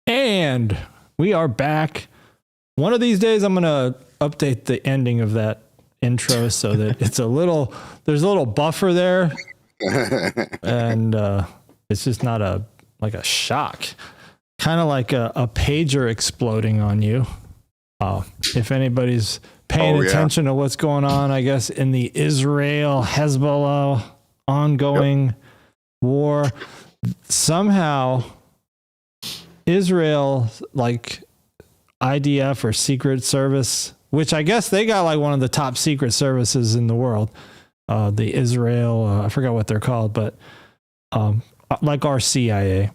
And we are back. One of these days, I'm going to update the ending of that intro so that it's there's a little buffer there. And it's just not a shock. Kind of like a pager exploding on you. If anybody's paying attention to what's going on, I guess, in the Israel-Hezbollah ongoing war, somehow Israel, like IDF or Secret Service, which I guess they got like one of the top secret services in the world, the Israel, I forgot what they're called, but like our CIA,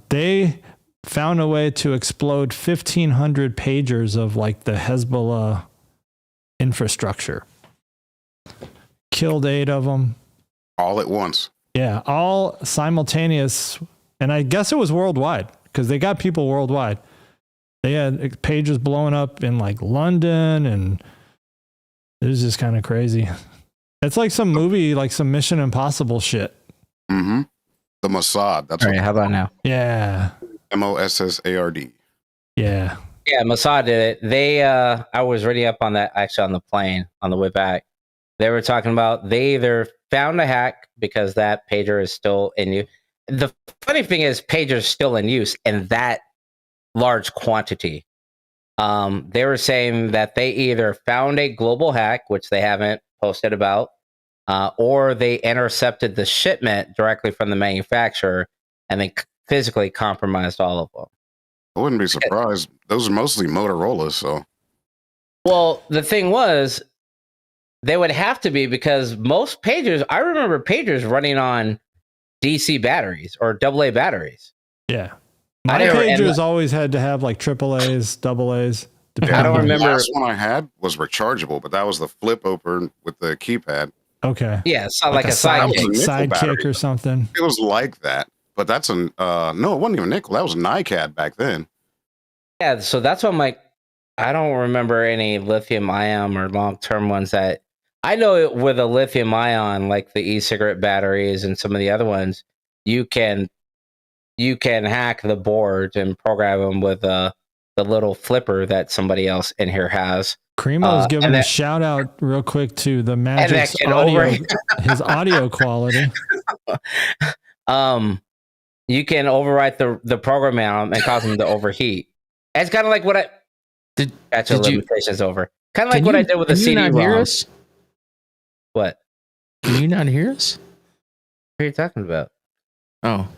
they found a way to explode 1,500 pagers of like the Hezbollah infrastructure. Killed 8 of them. All at once. Yeah, all simultaneous. And I guess it was worldwide because they got people worldwide. They had pages blowing up in like London, and it was just kind of crazy. It's like some movie, like some Mission Impossible shit. Mm-hmm. The Mossad. That's all right. How about now? Yeah. Mossad. Yeah. Yeah, Mossad did it. They, I was reading up on that actually on the plane on the way back. They were talking about they either found a hack because that pager is still in use. The funny thing is, pagers are still in use in that large quantity. They were saying that they either found a global hack, which they haven't posted about, or they intercepted the shipment directly from the manufacturer and they physically compromised all of them. I wouldn't be surprised. Those are mostly Motorola's, so. Well, the thing was, they would have to be because most pagers, I remember pagers running on DC batteries or AA batteries. Yeah. My pagers always had to have like AAAs, AAs. I don't remember. The last one I had was rechargeable, but that was the flip open with the keypad. Okay. Yeah, it's not like a sidekick or something. It was like that, but that's no, it wasn't even nickel. That was a NiCad back then. Yeah, so that's what I'm like. I don't remember any lithium ion or long-term ones that I know with a lithium ion, like the e-cigarette batteries and some of the other ones, you can hack the board and program them with a the little flipper that somebody else in here has. Cremo's giving a shout out real quick to the Magic's can audio, his audio quality. You can overwrite the program on and cause them to overheat. It's kind of like what I did. Limitations over. Kind of like what I did with the CD-ROM. What? Can you not hear us? What are you talking about? Oh.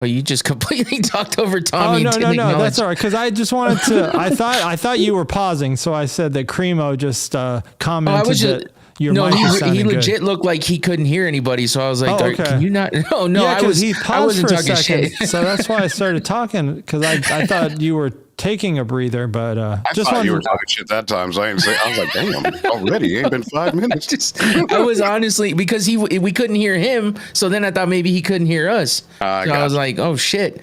Well, you just completely talked over Tommy. Oh no, that's all right. Because I just wanted to. I thought you were pausing, so I said that Cremo just commented that your mic is sounding he legit good. looked like he couldn't hear anybody. So I was like, okay. "Can you not?" No, yeah, I wasn't for a talking second, shit. so that's why I started talking because I thought you were taking a breather, but I thought you were talking shit that time, so I was like, damn, already it ain't been 5 minutes. I was honestly because we couldn't hear him, so then I thought maybe he couldn't hear us. So I was like, oh shit.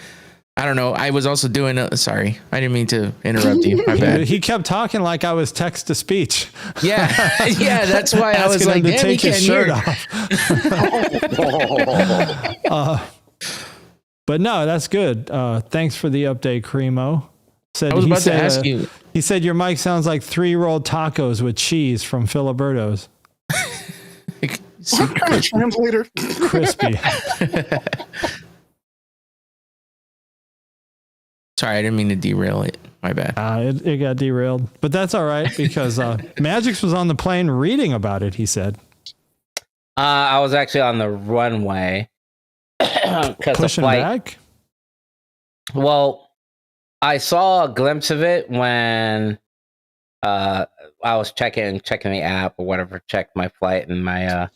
I don't know. I was also doing sorry. I didn't mean to interrupt you. My bad. He kept talking like I was text to speech. Yeah. That's why I was like, to damn, take his shirt off. But no, that's good. Thanks for the update, Cremo. I was about to ask you. He said your mic sounds like 3-rolled tacos with cheese from Filiberto's. What kind of translator? Crispy. Sorry, I didn't mean to derail it. My bad. It got derailed, but that's all right because Magix was on the plane reading about it. He said, "I was actually on the runway pushing back." Well, I saw a glimpse of it when I was checking the app or whatever, checked my flight and my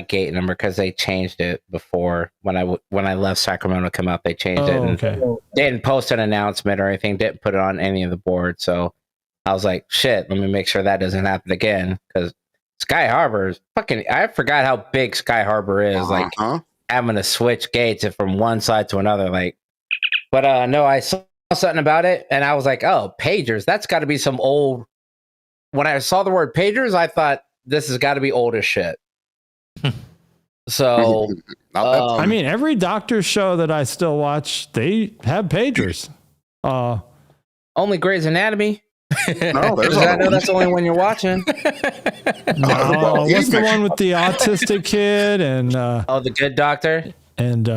gate number because they changed it before when I left Sacramento to come out. They changed it. And okay. They didn't post an announcement or anything. Didn't put it on any of the boards. So I was like, shit, let me make sure that doesn't happen again because Sky Harbor is fucking. I forgot how big Sky Harbor is. Like having to switch gates from one side to another. Like, but no, I saw something about it and I was like, oh, pagers. That's got to be some old. When I saw the word pagers, I thought this has got to be old as shit. So, I mean, every doctor's show that I still watch, they have pagers. Only Grey's Anatomy. No, I know that's the only one you're watching. No, what's the one with the autistic kid and the Good Doctor and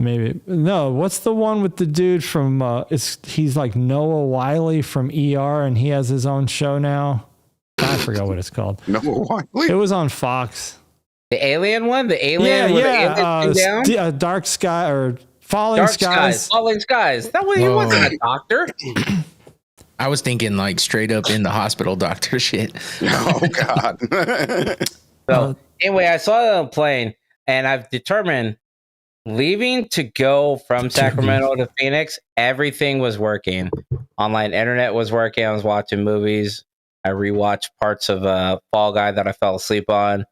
maybe no, what's the one with the dude from he's like Noah Wiley from ER and he has his own show now. I forgot what it's called. Noah Wiley. It was on Fox. The alien one? The alien with the alien down? Dark Sky or Falling Skies. Falling Skies. That was, he wasn't a doctor. I was thinking like straight up in the hospital doctor shit. Oh God. So anyway, I saw it on a plane and I've determined leaving to go from Sacramento to Phoenix, everything was working. Online internet was working. I was watching movies. I rewatched parts of Fall Guy that I fell asleep on.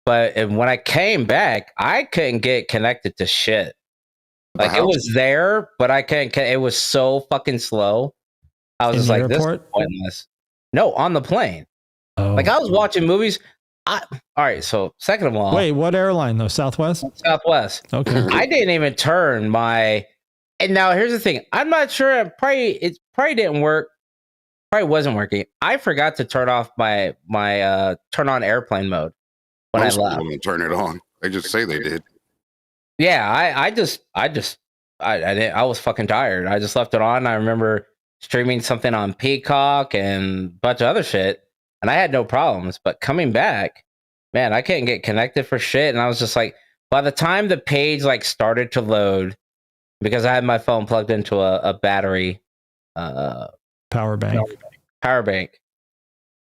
But when I came back, I couldn't get connected to shit. Like it was there, but I couldn't. It was so fucking slow. I was just like, this is pointless. No, on the plane. Oh. Like I was watching movies. All right, so second of all. Wait, what airline though? Southwest? Southwest. Okay. I didn't even turn my. And now here's the thing. I'm not sure. It probably didn't work. Probably wasn't working. I forgot to turn off my turn on airplane mode when I left. Turn it on. They just say they did. Yeah, I didn't. I was fucking tired. I just left it on. I remember streaming something on Peacock and a bunch of other shit, and I had no problems. But coming back, man, I couldn't get connected for shit. And I was just like, by the time the page like started to load, because I had my phone plugged into a battery, power bank.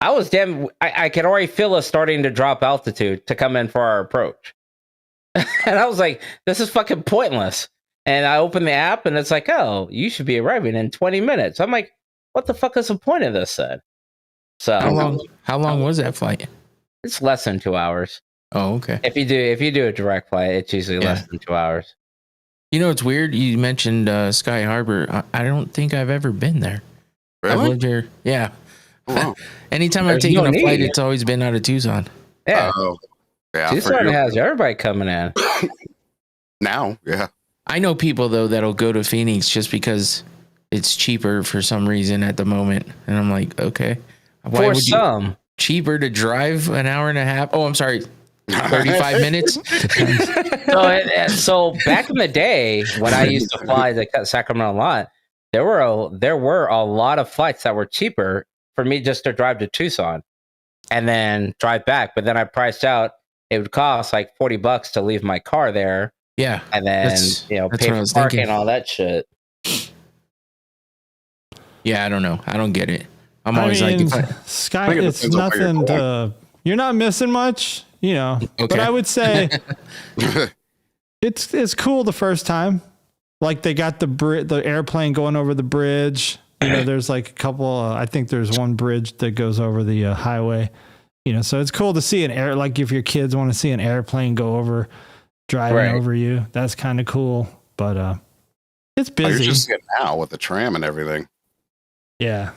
I was I could already feel us starting to drop altitude to come in for our approach. And I was like, this is fucking pointless. And I opened the app and it's like, oh, you should be arriving in 20 minutes. I'm like, what the fuck is the point of this then? So how long was that flight? It's less than 2 hours. Oh, okay. If you do a direct flight, it's usually less than 2 hours. You know, it's weird. You mentioned Sky Harbor. I don't think I've ever been there. Really? I've lived here. Yeah. Oh, wow. Anytime I've taken a flight, it's always been out of Tucson. Yeah. Yeah. Tucson has everybody coming in. Now, yeah. I know people though that'll go to Phoenix just because it's cheaper for some reason at the moment, and I'm like, okay, why For would some, cheaper to drive an hour and a half? Oh, I'm sorry, 35 minutes. so back in the day when I used to fly to Sacramento a lot, there were a lot of flights that were cheaper for me just to drive to Tucson and then drive back. But then I priced out it would cost like $40 to leave my car there. Yeah, and then pay for parking and all that shit. Yeah, I don't know. I don't get it. I'm always like, Sky, it's nothing to. You're not missing much, Okay. But I would say it's cool the first time. Like they got the airplane going over the bridge. There's like a couple. I think there's one bridge that goes over the highway. So it's cool to see like if your kids want to see an airplane go over, driving over you. That's kind of cool. But it's busy. You're just getting out with the tram and everything. Yeah.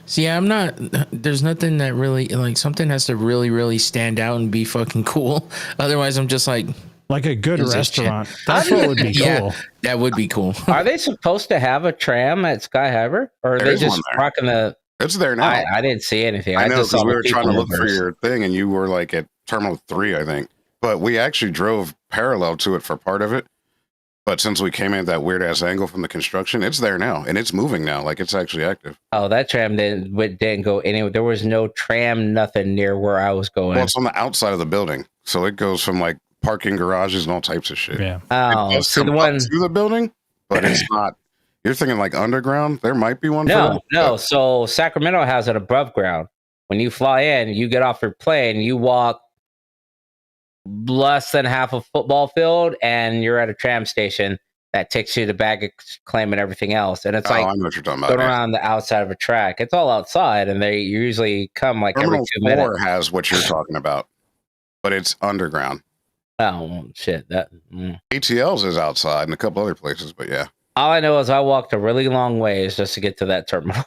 See, I'm not. There's nothing that really like something has to really, really stand out and be fucking cool. Otherwise, I'm just like a good restaurant. That's what would be cool. Yeah, that would be cool. Are they supposed to have a tram at Sky Harbor, or are they just rocking the? It's there now. I didn't see anything. I know just saw we were trying to look numbers. for your thing, and you were like at Terminal 3, I think. But we actually drove parallel to it for part of it. But since we came in at that weird ass angle from the construction, it's there now, and it's moving now. Like it's actually active. Oh, that tram didn't go anywhere. There was no tram, nothing near where I was going. Well, it's on the outside of the building, so it goes from like parking garages and all types of shit. Yeah. Oh, so the one to the building, but it's not. You're thinking like underground? There might be one. No. So Sacramento has it above ground. When you fly in, you get off your plane, you walk less than half a football field, and you're at a tram station that takes you to baggage claim and everything else. And it's I know what you're talking about. Going around the outside of a track. It's all outside, and they usually come like Terminal every 2 4 minutes. has what you're talking about, but it's underground. Oh shit! ATL's is outside and a couple other places, but yeah. All I know is I walked a really long ways just to get to that terminal.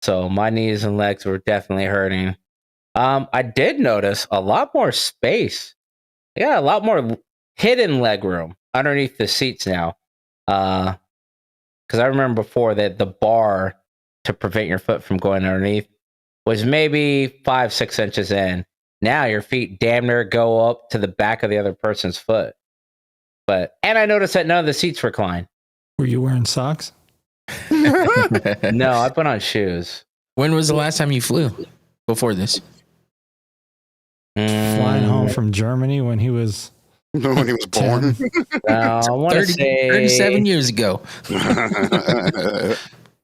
So my knees and legs were definitely hurting. I did notice a lot more space. Yeah, a lot more hidden leg room underneath the seats now. Because I remember before that the bar to prevent your foot from going underneath was maybe 5-6 inches in. Now your feet damn near go up to the back of the other person's foot. And I noticed that none of the seats recline. Were you wearing socks? No, I put on shoes. When was the last time you flew before this? Flying home from Germany when he was born. I want to say 37 years ago.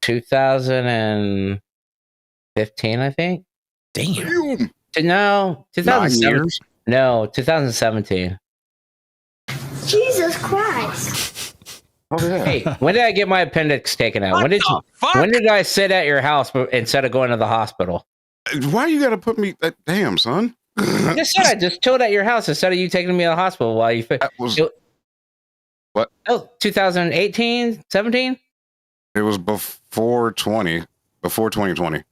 2015, I think. Damn. No, 2007. No, 2017. Jesus Christ. Oh, yeah. Hey, when did I get my appendix taken out? When did I sit at your house instead of going to the hospital? Why you gotta put me? Damn, son. I just said I just chilled at your house instead of you taking me to the hospital while you. What? Oh, 2018, 17. It was before 2020.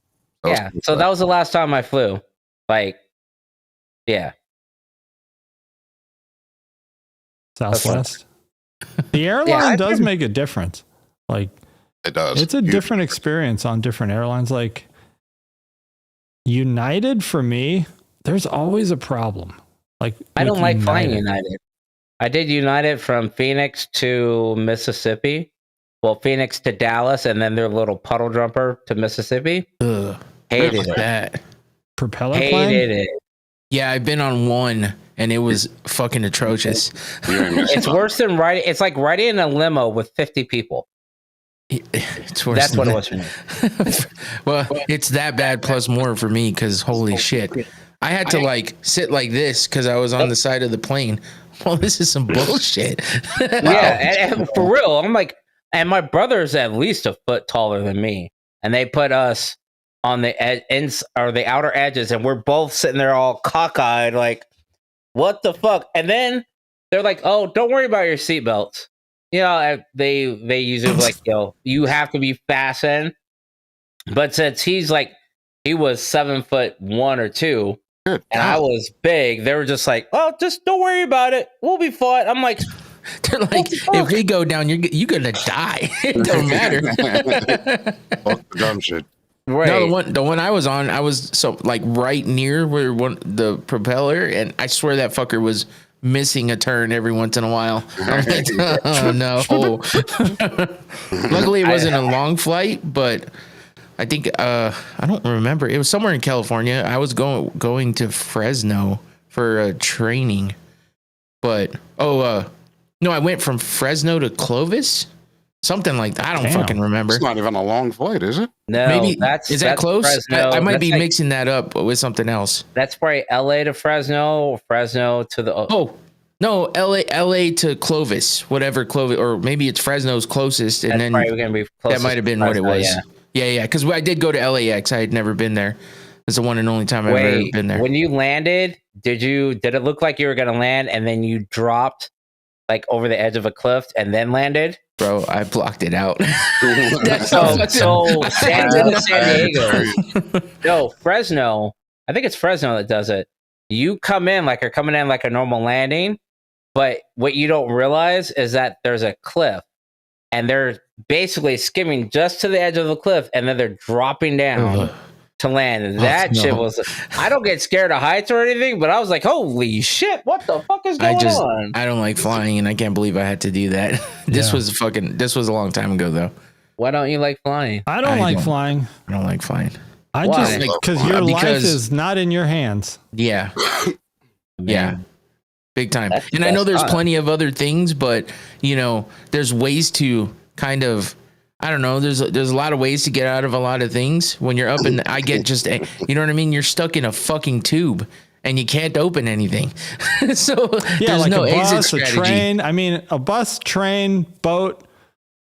Yeah, so that was the last time I flew. Yeah. Southwest. The airline does make a difference. Like it does. It's a different experience on different airlines. Like United for me, there's always a problem. Like I don't like flying United. I did United from Phoenix to Mississippi. Well, Phoenix to Dallas, and then their little puddle jumper to Mississippi. Hated that. Propeller Hated plane? it. Yeah, I've been on one, and it was fucking atrocious. It's worse than riding. It's like riding in a limo with 50 people. It's worse. That's what it was for me. Well, it's that bad plus more for me because holy shit, I had to sit like this because I was on the side of the plane. Well, this is some bullshit. Yeah, and for real, I'm like, and my brother's at least a foot taller than me, and they put us on the ends or the outer edges, and we're both sitting there all cockeyed, like, what the fuck? And then they're like, "Oh, don't worry about your seatbelts." They usually like, you have to be fastened. But since he was 7'1" or 2, and I was big, they were just like, "Oh, just don't worry about it. We'll be fine." I'm like, They're like, if we go down, you're gonna die. It don't matter. Fuck the dumb shit. Right. No, the one I was on, I was so like right near where the propeller, and I swear that fucker was missing a turn every once in a while. I'm like, oh no. Luckily, it wasn't a long flight, but I think I don't remember. It was somewhere in California. I was going to Fresno for training, but no, I went from Fresno to Clovis, something like that. I don't fucking remember. It's not even a long flight, is it? No, Maybe is that that's close? Fresno. I might be like, mixing that up with something else. That's probably LA to Fresno, or Fresno to the. Oh no, LA to Clovis, whatever Clovis, or maybe it's Fresno's closest, and then gonna be that might have been Fresno, what it was. Yeah. Yeah, because I did go to LAX. I had never been there. It's the one and only time I've ever been there. When you landed, did it look like you were gonna land and then you dropped like over the edge of a cliff and then landed? Bro, I blocked it out. So San Diego. No, Fresno. I think it's Fresno that does it. You come in like you're coming in like a normal landing, but what you don't realize is that there's a cliff and they're basically skimming just to the edge of the cliff and then they're dropping down to land. And that shit was, I don't get scared of heights or anything, but I was like, holy shit, what the fuck is going on? I don't like flying, and I can't believe I had to do that. This was a long time ago, though. Why don't you like flying? I don't like flying. I don't like flying. I Why? just because your life is not in your hands. Yeah. Yeah. Big time. That's And I know there's fun. plenty of other things, but there's ways to kind of, I don't know, there's a lot of ways to get out of a lot of things when you're up in I get just, you know what I mean? You're stuck in a fucking tube and you can't open anything. So there's like no a exit bus, a strategy. train. I mean, a bus, train, boat.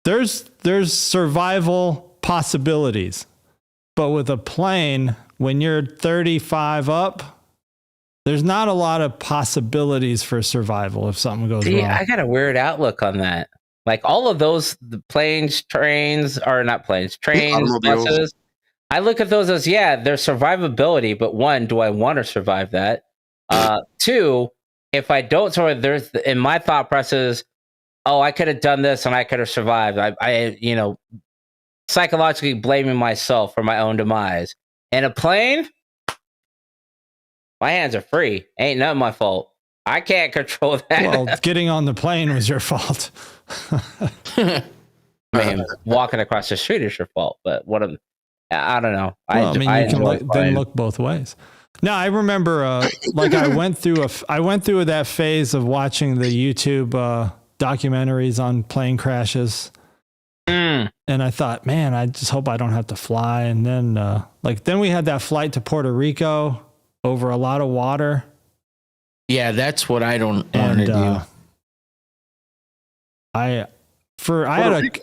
There's survival possibilities, but with a plane, when you're 35 up, there's not a lot of possibilities for survival if something goes wrong. I got a weird outlook on that. Like all of those, the planes, trains, or not planes, trains, buses. I look at those as, there's survivability, but one, do I want to survive that? Two, if I don't survive, in my thought process, I could have done this and I could have survived. I psychologically blaming myself for my own demise. In a plane, my hands are free. Ain't nothing my fault. I can't control that. Well, getting on the plane was your fault. I mean, walking across the street is your fault, but I don't know. Well, you can then look both ways. No, I remember, like I went through that phase of watching the YouTube documentaries on plane crashes, and I thought, man, I just hope I don't have to fly. And then, then we had that flight to Puerto Rico over a lot of water. Yeah, that's what I don't want to do. I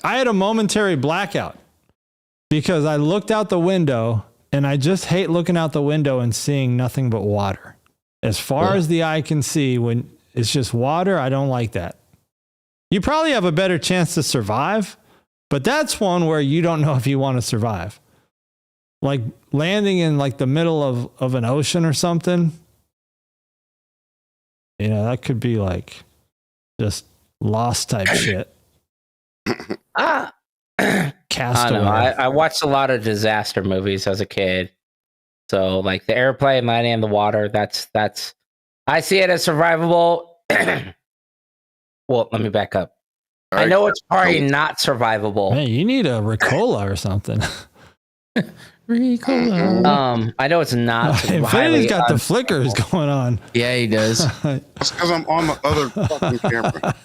had a momentary blackout because I looked out the window and I just hate looking out the window and seeing nothing but water. As far as the eye can see, when it's just water, I don't like that. You probably have a better chance to survive, but that's one where you don't know if you want to survive. Like landing in like the middle of an ocean or something. That could be like just Lost type shit. Castaway. I watched a lot of disaster movies as a kid. So like the airplane landing in the water, that's I see it as survivable. Well, let me back up. Right. I know it's probably not survivable. Man, you need a Ricola or something. Ricola. I know it's not. Infinity's got the flickers going on. Yeah, he does. That's because I'm on the other fucking camera.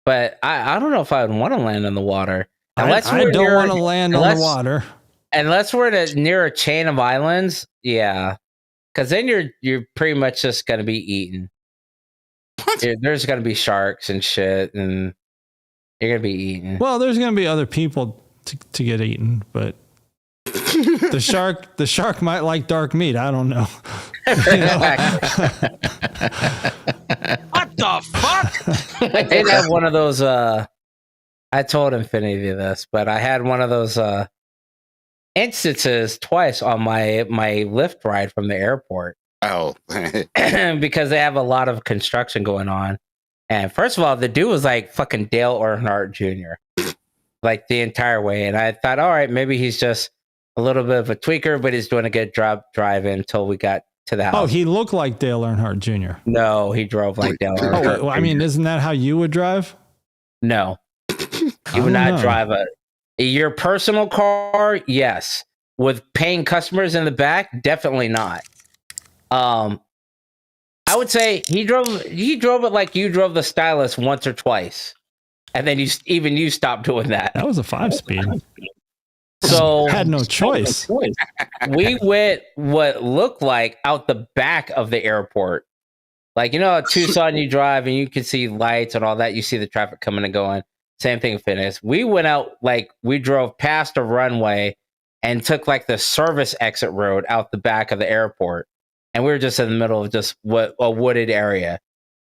But I don't know if I would want to land on the water. Unless I don't want to land on the water. Unless we're near a chain of islands, yeah. Because then you're pretty much just gonna be eaten. There's gonna be sharks and shit, and you're gonna be eaten. Well, there's gonna be other people to get eaten, but the shark might like dark meat. I don't know. What the fuck? I did have one of those. I told Infinity this, but I had one of those instances twice on my Lyft ride from the airport. Oh, because they have a lot of construction going on. And first of all, the dude was like fucking Dale Earnhardt Jr. like the entire way. And I thought, all right, maybe he's just a little bit of a tweaker, but he's doing a good drive until we got to the house. Oh, he looked like Dale Earnhardt Jr. No, he drove like Dale Earnhardt. Oh, well, I mean, isn't that how you would drive? No, you would not drive your personal car. Yes, with paying customers in the back, definitely not. I would say he drove it like you drove the Stylus once or twice, and then you stopped doing that. That was a 5-speed. So had no choice. We went what looked like out the back of the airport. Like, you know, at Tucson, you drive and you can see lights and all that. You see the traffic coming and going. Same thing in Phoenix. We went out, like, we drove past a runway and took, like, the service exit road out the back of the airport. And we were just in the middle of just a wooded area.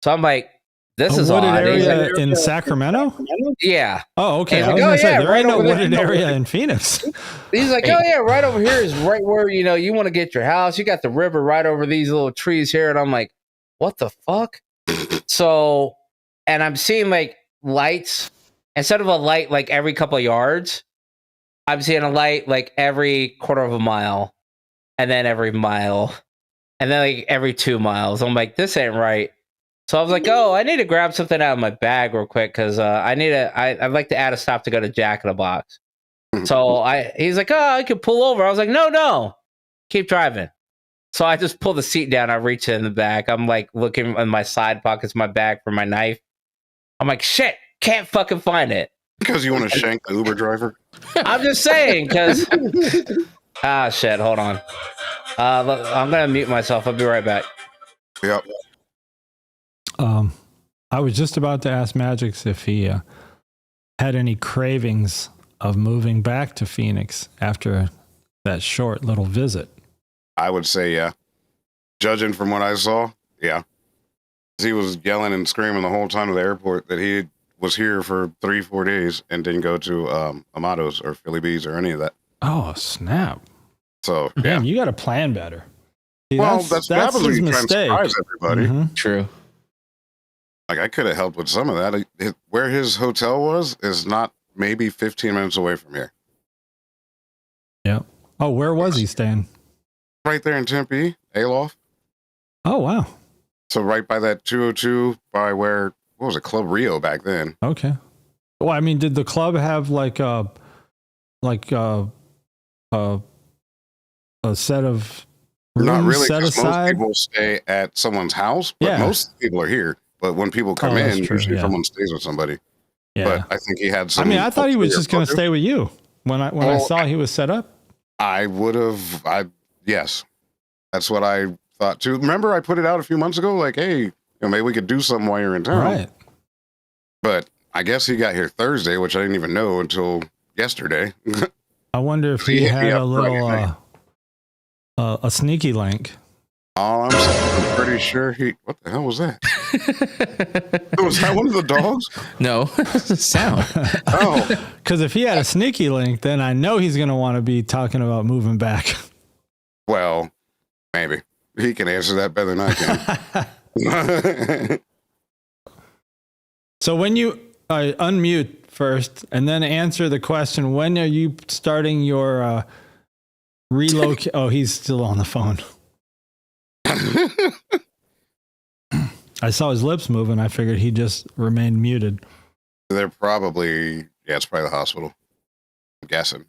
So I'm like, this is wooded odd. area in Sacramento? Yeah. Oh, okay. He's I was like, going to say, there right ain't no over there. wooded area in Phoenix. He's like, oh, yeah, right over here is right where, you know, you want to get your house. You got the river right over these little trees here. And I'm like, what the fuck? So, and I'm seeing like lights instead of a light like every couple of yards. I'm seeing a light like every quarter of a mile, and then every mile, and then like every 2 miles. I'm like, this ain't right. So I was like, oh, I need to grab something out of my bag real quick because I'd like to add a stop to go to Jack in the Box. So he's like, oh, I could pull over. I was like, no, keep driving. So I just pull the seat down. I reach in the back. I'm like looking in my side pockets, my bag for my knife. I'm like, shit, can't fucking find it. because you want to shank the Uber driver? I'm just saying, because shit, hold on. I'm gonna mute myself. I'll be right back. Yep. I was just about to ask Magix if he had any cravings of moving back to Phoenix after that short little visit. I would say, yeah. Judging from what I saw, yeah. He was yelling and screaming the whole time at the airport that he was here for 3-4 days and didn't go to Amato's or Philly Bees or any of that. Oh, snap. So, yeah. Damn, you got to plan better. See, Well, that's what happens when his you try and surprise everybody. Mhm. True. Like, I could have helped with some of that. Where his hotel was is not maybe 15 minutes away from here. Yeah. Oh, where was he staying? Right there in Tempe, Aloft. Oh, wow. So right by that 202, by where, what was it, Club Rio back then? Okay. Well, I mean, did the club have like a set of rooms Not really, set because most aside? people stay at someone's house, but Yeah. most people are here. But when people come that's in, true, usually yeah. someone stays with somebody. Yeah. But I think he had some. I mean, I thought he was just going to ulterior stay with you when I Well, saw he was set up. I would have. Yes, that's what I thought too. Remember, I put it out a few months ago, like, hey, maybe we could do something while you're in town. Right. But I guess he got here Thursday, which I didn't even know until yesterday. I wonder if he Yeah, had yeah, a little Friday a sneaky link. All I'm saying, I'm pretty sure he. What the hell was that? Was that one of the dogs? No. Sound. Oh, Because if he had a sneaky link, then I know he's going to want to be talking about moving back. well, maybe he can answer that better than I can. So when you unmute first and then answer the question, when are you starting your relocate? Oh, he's still on the phone. I saw his lips moving. I figured he just remained muted. They're probably, yeah, it's probably the hospital. I'm guessing.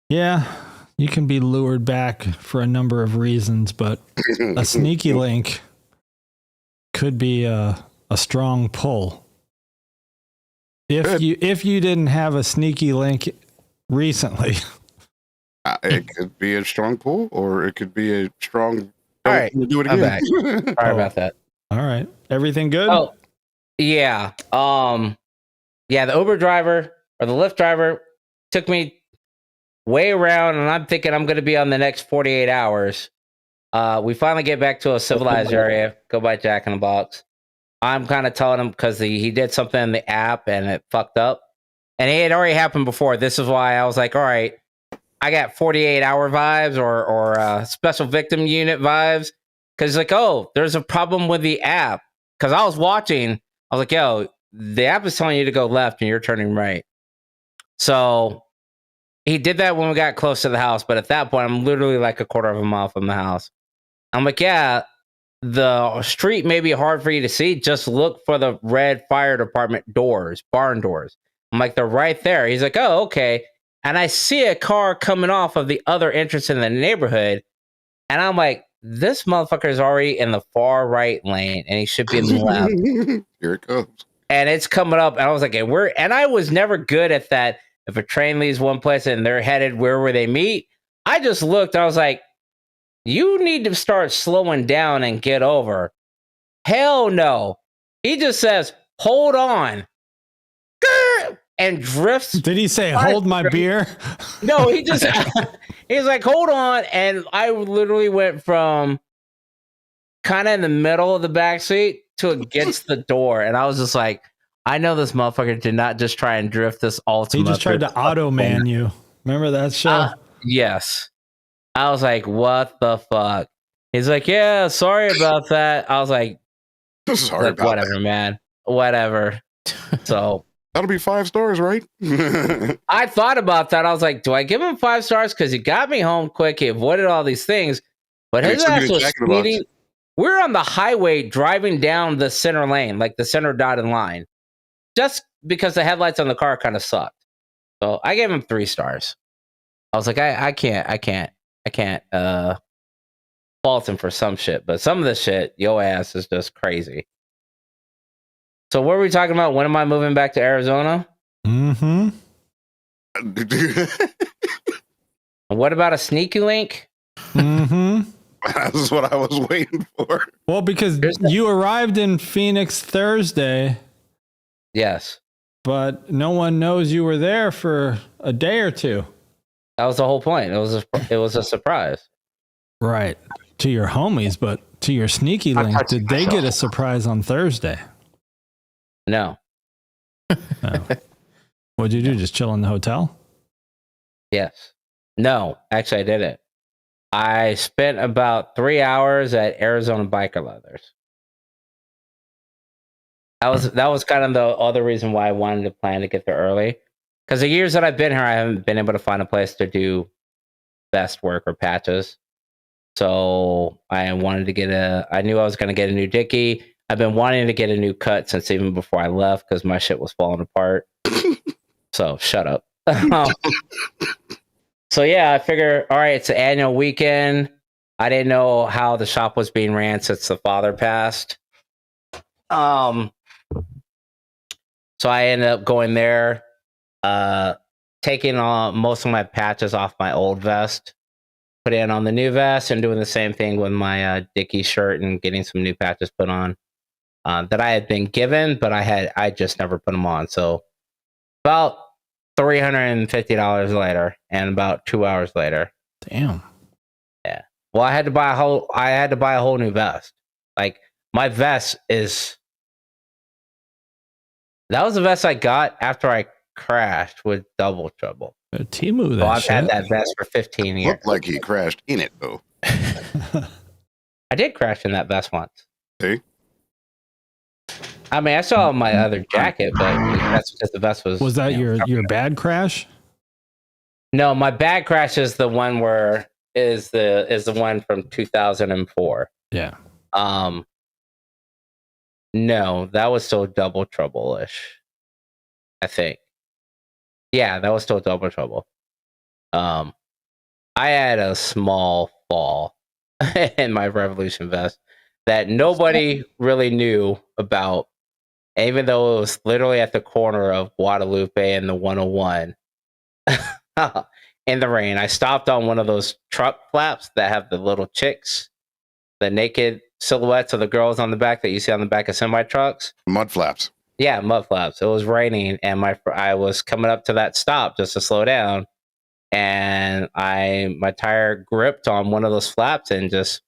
Yeah, you can be lured back for a number of reasons, but a sneaky link could be a strong pull. If you didn't have a sneaky link recently. It could be a strong pull, or it could be a strong. All right, do it I'm again. Sorry about that. All right. Everything good? Oh, yeah. Yeah, the Uber driver or the Lyft driver took me way around, and I'm thinking I'm going to be on the next 48 hours. We finally get back to a civilized area, go by Jack in the Box. I'm kind of telling him because he did something in the app and it fucked up. And it had already happened before. This is why I was like, all right, I got 48-hour vibes or special victim unit vibes. Because like, oh, there's a problem with the app. Because I was watching, I was like, yo, the app is telling you to go left and you're turning right. So he did that when we got close to the house. But at that point, I'm literally like a quarter of a mile from the house. I'm like, yeah, the street may be hard for you to see. Just look for the red fire department doors, barn doors. I'm like, they're right there. He's like, oh, okay. And I see a car coming off of the other entrance in the neighborhood. And I'm like, this motherfucker is already in the far right lane and he should be in the left. Here it comes. And it's coming up. And I was like, and I was never good at that. If a train leaves one place and they're headed where they meet, I just looked. I was like, you need to start slowing down and get over. Hell no. He just says, hold on. And drifts. Did he say, hold my beer? No, he just, he's like, hold on. And I literally went from kind of in the middle of the back seat to against the door. And I was just like, I know this motherfucker did not just try and drift this Altima. He just tried to auto man you. Remember that show? Yes. I was like, what the fuck? He's like, yeah, sorry about that. I was like, Sorry about whatever, that. Man. Whatever. So that'll be 5 stars, right? I thought about that. I was like, do I give him 5 stars? Because he got me home quick. He avoided all these things. But his ass was speeding. We're on the highway driving down the center lane, like the center dotted line. Just because the headlights on the car kind of sucked. So I gave him 3 stars. I was like, I can't fault him for some shit, but some of the shit, yo ass is just crazy. So what were we talking about? When am I moving back to Arizona? Mm-hmm. And what about a sneaky link? Mm-hmm. That's what I was waiting for. Well, because you arrived in Phoenix Thursday. Yes. But no one knows you were there for a day or two. That was the whole point. It was a surprise. Right. To your homies, but to your sneaky link, did they get a surprise on Thursday? No. Oh. What'd you do? Just chill in the hotel? Yes. No, actually I didn't. I spent about 3 hours at Arizona Biker Leathers. That was kind of the other reason why I wanted to plan to get there early. Because the years that I've been here, I haven't been able to find a place to do vest work or patches. So I wanted to I knew I was going to get a new dickie. I've been wanting to get a new cut since even before I left because my shit was falling apart. So shut up. So yeah, I figure, all right, it's an annual weekend. I didn't know how the shop was being ran since the father passed. So I ended up going there, taking most of my patches off my old vest, put in on the new vest, and doing the same thing with my Dickie shirt and getting some new patches put on that I had been given, but I just never put them on. So about $350 later, and about 2 hours later. Damn. Yeah. Well, I had to buy a whole new vest. Like my vest that was the vest I got after I crashed with Double Trouble. Timu, So I've had that vest for 15 years. Looked like he crashed in it though. I did crash in that vest once. See? I mean, I saw my other jacket, but that's because the vest was. Was that your bad crash? No, my bad crash is the one where is the one from 2004. Yeah. No, that was still Double Trouble-ish, I think. Yeah, that was still Double Trouble. I had a small fall in my Revolution vest that nobody really knew about, even though it was literally at the corner of Guadalupe and the 101 in the rain. I stopped on one of those truck flaps that have the little chicks, the naked silhouettes of the girls on the back that you see on the back of semi trucks. Mud flaps. Yeah, mud flaps. It was raining, and I was coming up to that stop just to slow down, and my tire gripped on one of those flaps and just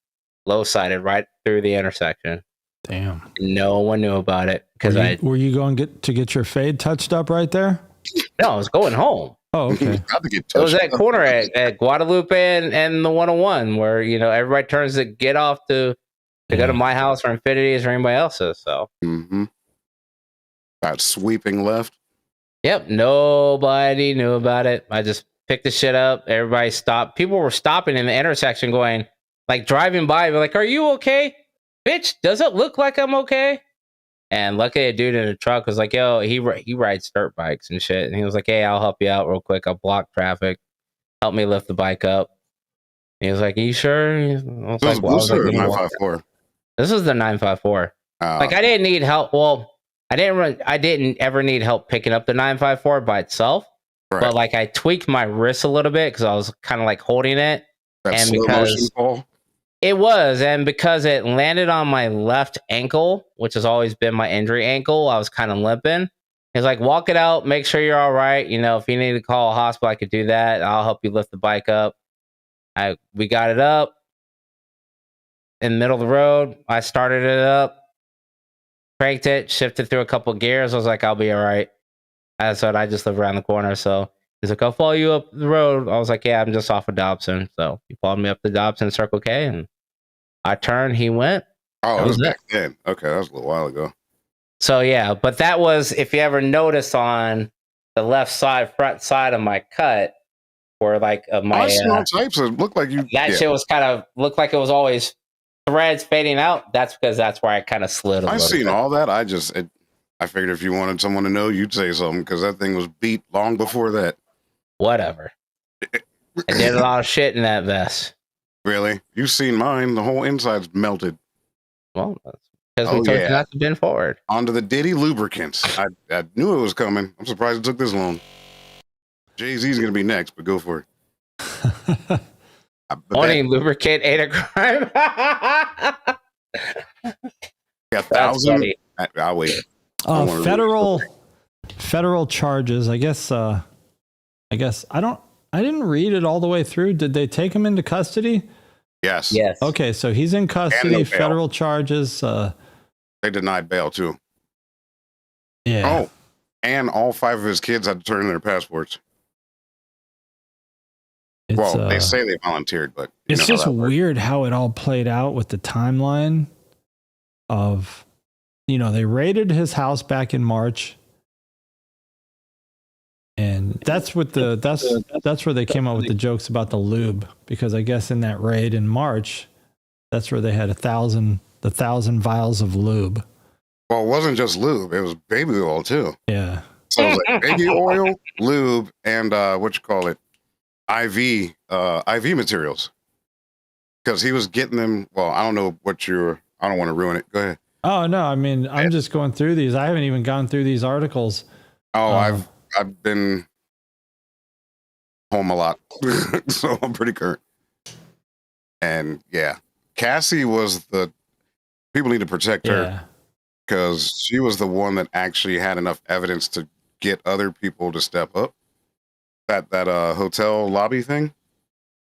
low-sided right through the intersection. Damn. No one knew about it because were you going to get your fade touched up right there? No, I was going home. Oh, okay. About to get It was touched. that corner at Guadalupe and the 101 where, you know, everybody turns to get off to go to my house or Infinity's or anybody else's. So, Got sweeping left. yep, nobody knew about it. I just picked the shit up. Everybody stopped. People were stopping in the intersection going, like driving by, be like, are you okay? Bitch, does it look like I'm okay? And luckily a dude in a truck was like, yo, he rides dirt bikes and shit. And he was like, hey, I'll help you out real quick. I'll block traffic. Help me lift the bike up. And he was like, are you sure? I was This like, well, I was like, you know what? 954. This was the 954. Like I didn't need help. Well, I didn't ever need help picking up the 954 by itself. Right. But like I tweaked my wrist a little bit because I was kind of like holding it. That and slow because motion fall. it was, and because it landed on my left ankle, which has always been my injury ankle, I was kind of limping. He's like, walk it out, make sure you're all right. You know, if you need to call a hospital, I could do that. I'll help you lift the bike up. We got it up in the middle of the road. I started it up, cranked it, shifted through a couple of gears. I was like, I'll be all right. I said, I just live around the corner. So he's like, I'll follow you up the road. I was like, yeah, I'm just off of Dobson. So he followed me up the Dobson Circle K and I turned, he went. Oh, it was it. back then. Okay, that was a little while ago. So yeah, but that was, if you ever notice on the left side, front side of my cut, or like of my I see all types of look like you. that shit was kind of looked like it was always threads fading out. That's because that's where I kind of slid. I've seen all that. I figured if you wanted someone to know, you'd say something because that thing was beat long before that. Whatever. I did a lot of shit in that vest. Really? You've seen mine. The whole inside's melted. Well, that's because we told you not to bend forward. Onto the Diddy lubricants. I knew it was coming. I'm surprised it took this long. Jay-Z's going to be next, but go for it. Owning lubricant ain't a crime. Got 1,000. I'll wait. Federal charges. I didn't read it all the way through. Did they take him into custody? Yes. Yes. Okay, so he's in custody. No Federal charges. They denied bail too. Yeah. Oh, and all 5 of his kids had to turn in their passports. They say they volunteered, but it's just weird how it all played out with the timeline of, they raided his house back in March. And that's where they came up with the jokes about the lube, because I guess in that raid in March, that's where they had 1,000 vials of lube. Well, it wasn't just lube; it was baby oil too. Yeah. So it was like baby oil, lube, and IV materials. Because he was getting them. Well, I don't know I don't want to ruin it. Go ahead. Oh no, I mean, I'm just going through these. I haven't even gone through these articles. Oh, I've been home a lot, so I'm pretty current. And yeah, Cassie was people need to protect her because she was the one that actually had enough evidence to get other people to step up. That hotel lobby thing,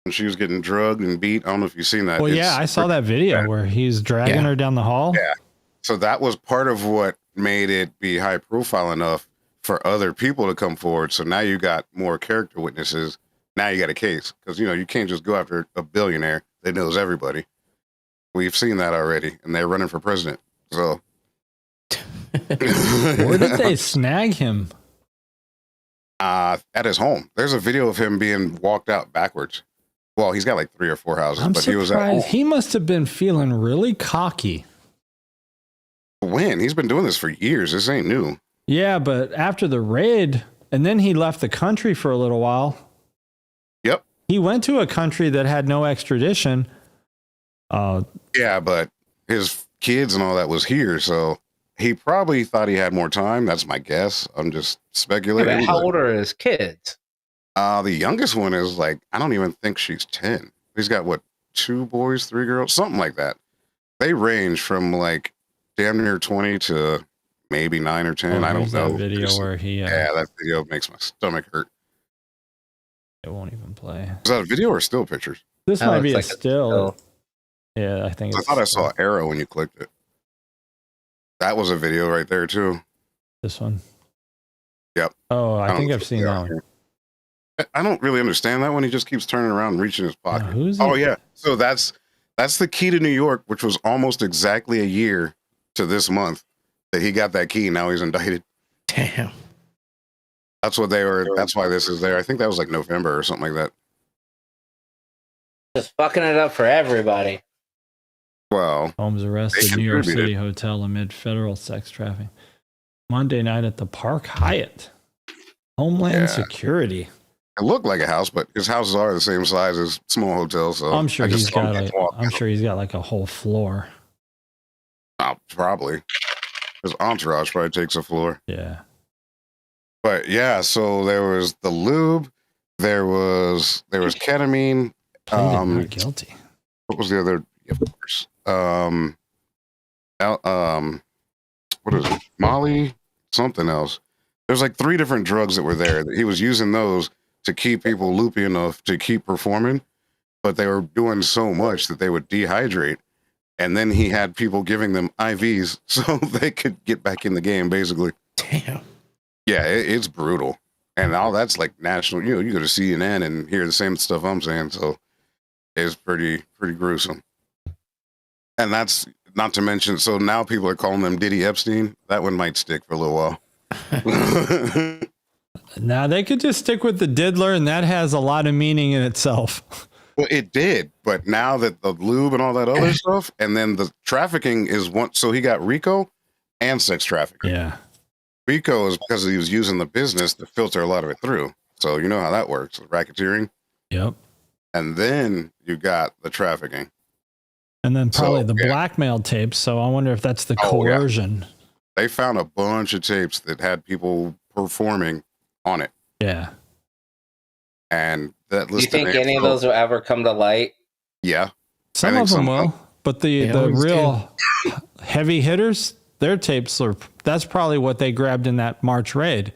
when she was getting drugged and beat. I don't know if you've seen that. Well, I saw that video where he's dragging her down the hall. Yeah. So that was part of what made it be high profile enough for other people to come forward. So now you got more character witnesses. Now you got a case because, you can't just go after a billionaire that knows everybody. We've seen that already, and they're running for president. So where did they snag him? At his home. There's a video of him being walked out backwards. Well, he's got like 3 or 4 houses, but he was at home. He must have been feeling really cocky. When? He's been doing this for years. This ain't new. Yeah, but after the raid, and then he left the country for a little while. Yep. He went to a country that had no extradition. Yeah, but his kids and all that was here, so he probably thought he had more time. That's my guess. I'm just speculating. How old are his kids? The youngest one is I don't even think she's 10. He's got 2 boys, 3 girls, something like that. They range from damn near 20 to maybe 9 or 10. I don't know. That video where he. That video makes my stomach hurt. It won't even play. Is that a video or still pictures? This might be a still. Yeah, I think. I thought I saw arrow when you clicked it. That was a video right there too. This one. Yep. Oh, I think I've seen that one. I don't really understand that one. He just keeps turning around and reaching his pocket. who's Oh he? yeah, so that's the key to New York, which was almost exactly a year to this month that he got that key. Now he's indicted. Damn. That's what they were. That's why this is there. I think that was like November or something like that. Just fucking it up for everybody. Well, Holmes They arrested New York contributed. City hotel amid federal sex trafficking. Monday night at the Park Hyatt. Homeland Yeah. Security. it looked like a house, but his houses are the same size as small hotels. So I'm sure I just he's saw him got just walk in. like a whole floor. Probably his entourage probably takes a floor. Yeah. But yeah, so there was the lube, there was ketamine. Pleaded not guilty. What was the other? Of course. What is it? Molly, something else. There's like 3 different drugs that were there. He was using those to keep people loopy enough to keep performing, but they were doing so much that they would dehydrate. And then he had people giving them IVs so they could get back in the game, basically. Damn. Yeah, it's brutal. And all that's like national. You go to CNN and hear the same stuff I'm saying. So it's pretty gruesome. And that's not to mention, so now people are calling them Diddy Epstein. That one might stick for a little while. Now they could just stick with the diddler, and that has a lot of meaning in itself. Well, it did, but now that the lube and all that other stuff, and then the trafficking is one. So he got RICO and sex trafficking. Yeah. RICO is because he was using the business to filter a lot of it through. So you know how that works, racketeering. Yep. And then you got the trafficking. And then probably So, the yeah. blackmail tapes. So I wonder if that's the Oh, yeah. coercion. They found a bunch of tapes that had people performing on it. Yeah. And that Do you listed think names. any of those will ever come to light? Yeah. Some think of them some will, but the always real heavy hitters, their tapes are, that's probably what they grabbed in that March raid.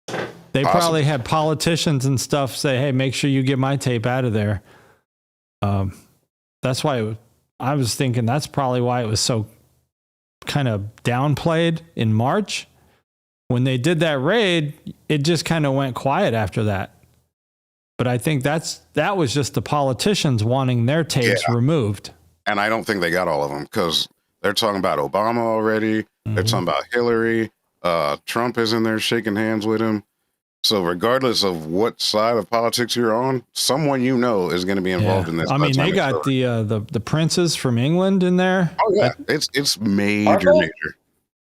They Possibly. probably had politicians and stuff say, hey, make sure you get my tape out of there. That's why I was thinking that's probably why it was so kind of downplayed in March. When they did that raid, it just kind of went quiet after that. But I think that was just the politicians wanting their tapes removed. And I don't think they got all of them because they're talking about Obama already. They're talking about Hillary. Trump is in there shaking hands with him. So regardless of what side of politics you're on, someone you know is going to be involved in this. I mean, they got the princes from England in there. Oh yeah, it's major.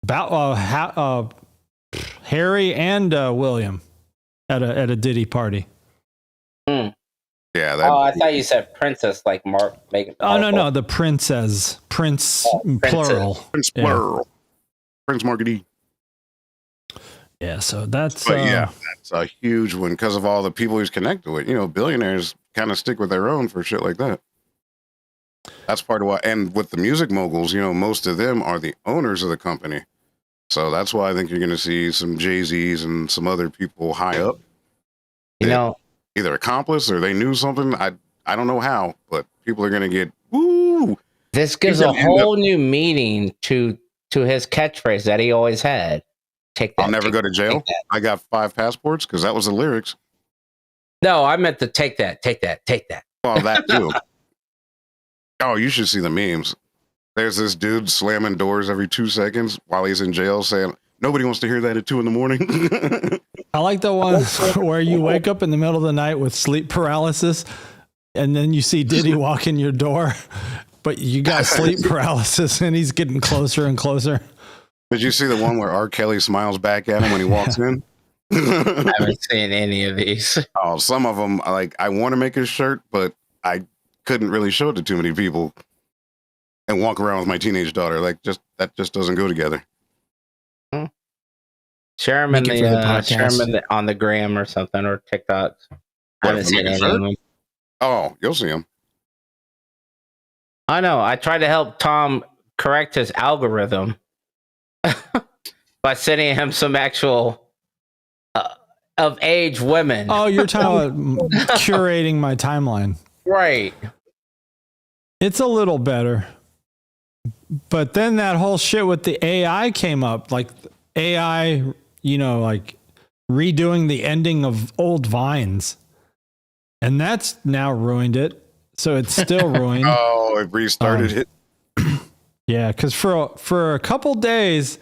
About Harry and William at a Diddy party. Yeah. Oh, I thought you said princess, like Mark. Oh no, the princes, prince plural. Prince Yeah. plural. Prince Marguerite. Yeah, so that's But yeah, that's a huge one because of all the people he's connected with. You know, billionaires kind of stick with their own for shit like that. That's part of why. And with the music moguls, you know, most of them are the owners of the company. So that's why I think you're going to see some Jay-Z's and some other people high up. You know, Either accomplice or they knew something. I don't know how, but people are going to get, woo. this gives He's a gonna end whole new meaning to his catchphrase that he always had. Take that. I'll never go to jail. take that. I got 5 passports because that was the lyrics. No, I meant to take that. Well, that too. Oh, you should see the memes. There's this dude slamming doors every 2 seconds while he's in jail saying, nobody wants to hear that at 2 a.m. I like the ones where you wake up in the middle of the night with sleep paralysis, and then you see Diddy walk in your door, but you got sleep paralysis, and he's getting closer and closer. Did you see the one where R. Kelly smiles back at him when he walks in? I haven't seen any of these. Oh, some of them, like, I want to make a shirt, but I couldn't really show it to too many people and walk around with my teenage daughter. Like, that just doesn't go together. Share them Make it for the podcast. on the gram or something or TikTok. I What, haven't for seen making any shirt? of them. Oh, you'll see him. I know. I tried to help Tom correct his algorithm by sending him some actual of age women. Oh, you're talking about curating my timeline. Right. It's a little better. But then that whole shit with the AI came up, like AI, you know, like redoing the ending of old Vines. and that's now ruined it. So it's still ruined. Oh, it restarted it. Yeah, because for a couple days,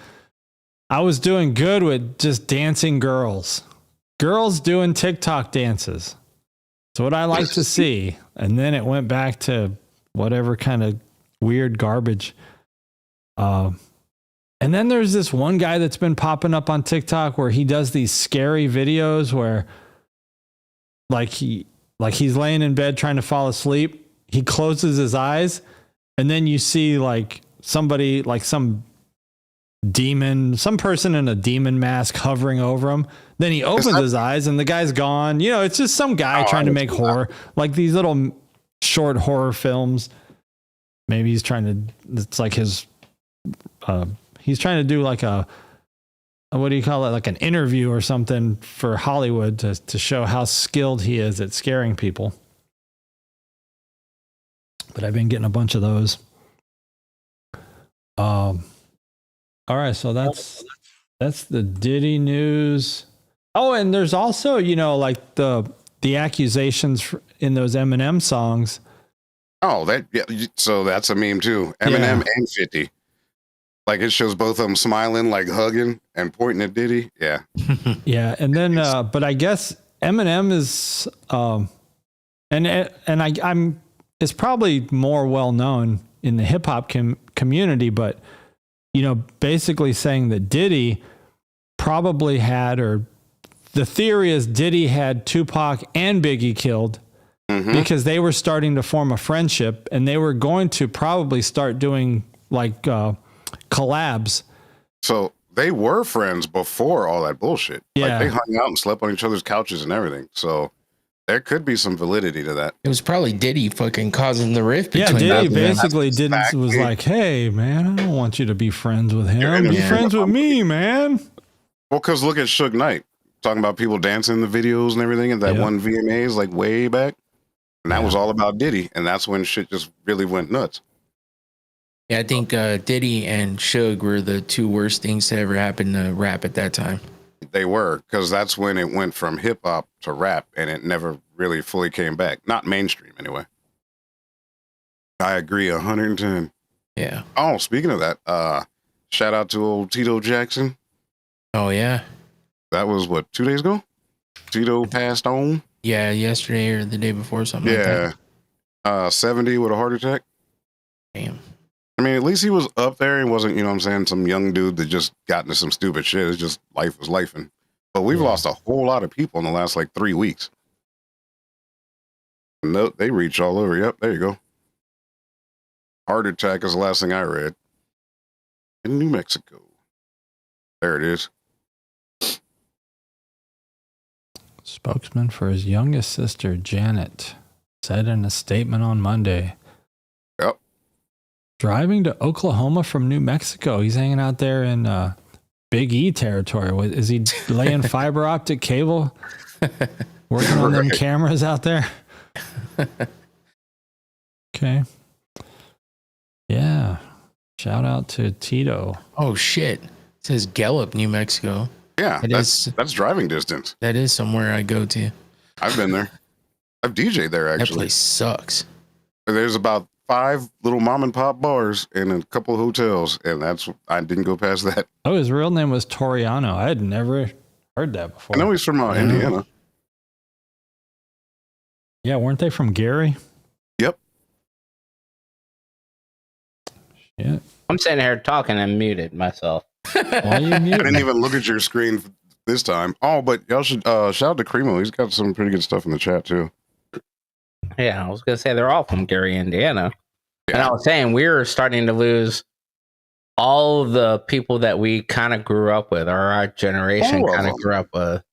I was doing good with just dancing girls doing TikTok dances. It's what I like to see. And then it went back to whatever kind of weird garbage. And then there's this one guy that's been popping up on TikTok where he does these scary videos where he's laying in bed trying to fall asleep. He closes his eyes and then you see like somebody, like some person in a demon mask hovering over him. Then he opens his eyes and the guy's gone. You know, it's just some guy trying to make horror, like these little short horror films. Maybe he's trying to, it's like his, he's trying to do like a, what do you call it? Like an interview or something for Hollywood to show how skilled he is at scaring people. But I've been getting a bunch of those. All right. So that's the Diddy news. Oh, and there's also, you know, like the accusations in those Eminem songs. Oh, so that's a meme too. Eminem and 50. Like it shows both of them smiling, like hugging and pointing at Diddy. Yeah. Yeah. And then, but I guess Eminem is, I'm it's probably more well known in the hip hop community, but, you know, basically saying that Diddy probably had, or the theory is Diddy had Tupac and Biggie killed because they were starting to form a friendship and they were going to probably start doing like collabs. So they were friends before all that bullshit. Yeah. Like they hung out and slept on each other's couches and everything. So there could be some validity to that. It was probably Diddy fucking causing the rift between Diddy them. basically was like, hey, man, I don't want you to be friends with him. Be friends with me, man. Well, because look at Suge Knight talking about people dancing in the videos and everything at that one VMAs like way back. And that was all about Diddy. And that's when shit just really went nuts. Yeah, I think Diddy and Suge were the two worst things to ever happen to rap at that time. They were, because that's when it went from hip hop to rap and it never really fully came back. Not mainstream anyway. I agree 110. Yeah. Oh, speaking of that, shout out to old Tito Jackson. Oh, yeah. That was what, 2 days ago? Tito passed on? Yeah, yesterday or the day before, something like that. 70 with a heart attack. Damn. I mean, at least he was up there. He wasn't, you know what I'm saying, some young dude that just got into some stupid shit. It's just life was lifing. But we've lost a whole lot of people in the last like 3 weeks. No, they reach all over. Yep, there you go. Heart attack is the last thing I read. In New Mexico. There it is. Spokesman for his youngest sister, Janet, said in a statement on Monday. Yep. Driving to Oklahoma from New Mexico. He's hanging out there in Big E territory. Is he laying fiber optic cable? Working on them cameras out there? Okay. Yeah. Shout out to Tito. Oh, shit. It says Gallup, New Mexico. Yeah, that's driving distance. That is somewhere I go to. I've been there. I've DJ'd there, actually. That place sucks. There's about 5 little mom and pop bars and a couple of hotels, and I didn't go past that. Oh, his real name was Toriano. I had never heard that before. I know he's from Indiana. Yeah, weren't they from Gary? Yep. Yeah. I'm sitting here talking and muted myself. Why you muted? I didn't even look at your screen this time. Oh, but y'all should shout out to Cremo. He's got some pretty good stuff in the chat too. Yeah, I was gonna say they're all from Gary, Indiana. Yeah. And I was saying we're starting to lose all of the people that we kind of grew up with, or our generation kind of grew up with.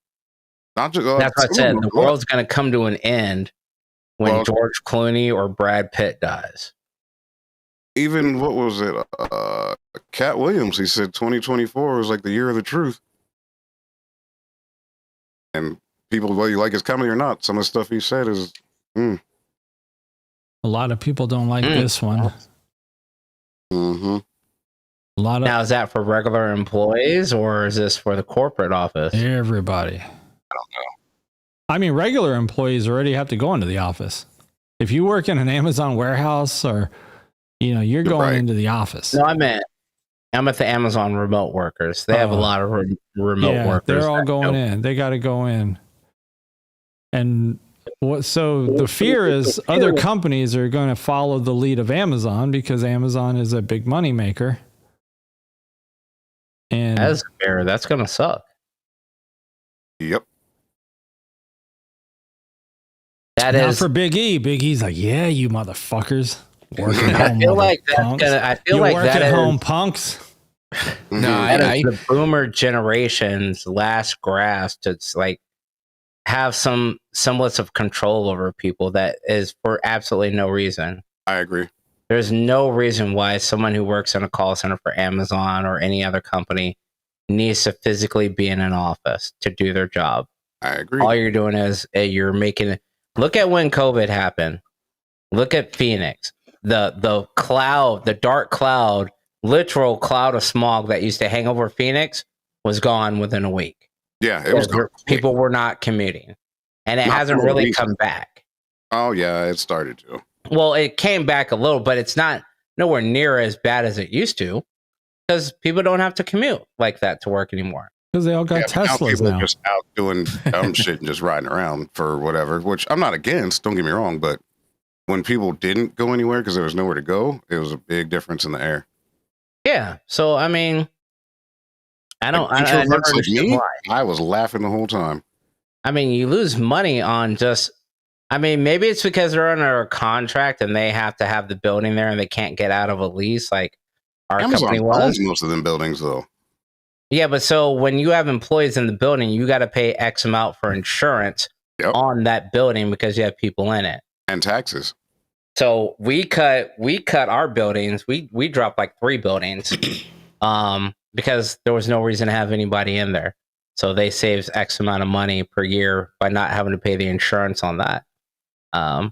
Not just, that's what I said. The world's going to come to an end when George Clooney or Brad Pitt dies. Even what was it? Cat Williams. He said 2024 was like the year of the truth. And people, whether you like his comedy or not, some of the stuff he said is. A lot of people don't like this one. Mm-hmm. A lot of now, is that for regular employees or is this for the corporate office? Everybody. I don't know. I mean, regular employees already have to go into the office. If you work in an Amazon warehouse or, you're going into the office. No, I'm at the Amazon remote workers. They have a lot of remote workers. They're all going in. They got to go in. And so the fear is other companies are going to follow the lead of Amazon because Amazon is a big money maker. And that's fair. That's going to suck. Yep. That is for Big E. Big E's like, yeah, you motherfuckers. Working at home, I feel like that at home, punks. No, the boomer generation's last grasp to like have some semblance of control over people that is for absolutely no reason. I agree. There's no reason why someone who works in a call center for Amazon or any other company needs to physically be in an office to do their job. I agree. All you're doing is you're making. Look at when COVID happened. Look at Phoenix. The cloud, the dark cloud, literal cloud of smog that used to hang over Phoenix was gone within a week. Yeah, it was. People were not commuting, and it hasn't really come back. Oh yeah, it started to. Well, it came back a little, but it's not nowhere near as bad as it used to because people don't have to commute like that to work anymore. Because they all got Teslas people now. Are just out doing dumb shit and just riding around for whatever, which I'm not against. Don't get me wrong, but when people didn't go anywhere because there was nowhere to go, it was a big difference in the air. Yeah. So, I mean, I never understood why. I was laughing the whole time. I mean, you lose money on just, I mean, maybe it's because they're under a contract and they have to have the building there and they can't get out of a lease like our company was. Most of them buildings, though. Yeah, but so when you have employees in the building, you got to pay X amount for insurance on that building because you have people in it. And taxes. So we cut our buildings. We dropped like 3 buildings because there was no reason to have anybody in there. So they saves X amount of money per year by not having to pay the insurance on that for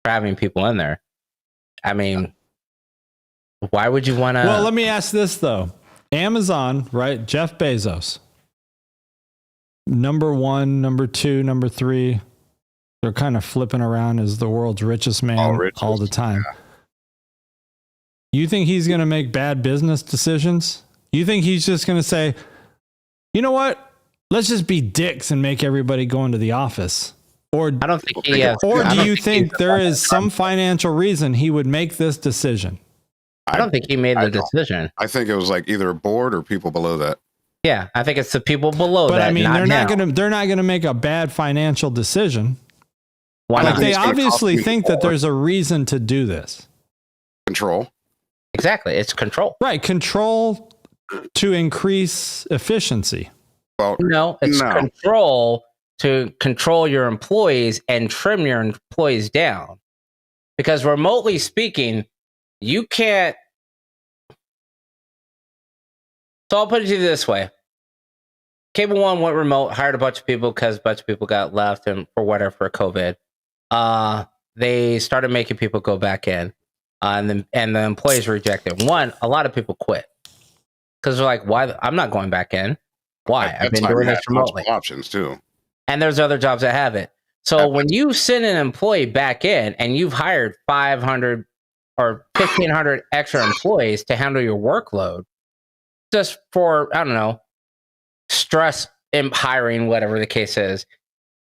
having people in there. I mean, why would you want to? Well, let me ask this though. Amazon, right? Jeff Bezos. Number 1, number 2, number 3. They're kind of flipping around as the world's richest man all the time. Yeah. You think he's going to make bad business decisions? You think he's just going to say, you know what? Let's just be dicks and make everybody go into the office. Or I don't think he has. Or do you think there is some financial reason he would make this decision? I don't think he made the decision. I think it was like either a board or people below that. Yeah, I think it's the people below that. But I mean, they're not going to make a bad financial decision. Why not? Like they obviously think that there's a reason to do this. Control. Exactly. It's control. Right. Control to increase efficiency. Well, no, it's control to control your employees and trim your employees down. Because remotely speaking, you can't. So I'll put it to you this way. Cable One went remote, hired a bunch of people because a bunch of people got left and for whatever for COVID. They started making people go back in, and the employees rejected. A lot of people quit because they're like, "Why? I'm not going back in. Why? I've been doing this remotely." Options too, and there's other jobs that have it. So when you send an employee back in and you've hired 500 or 1,500 extra employees to handle your workload, just for I don't know, stress in hiring, whatever the case is.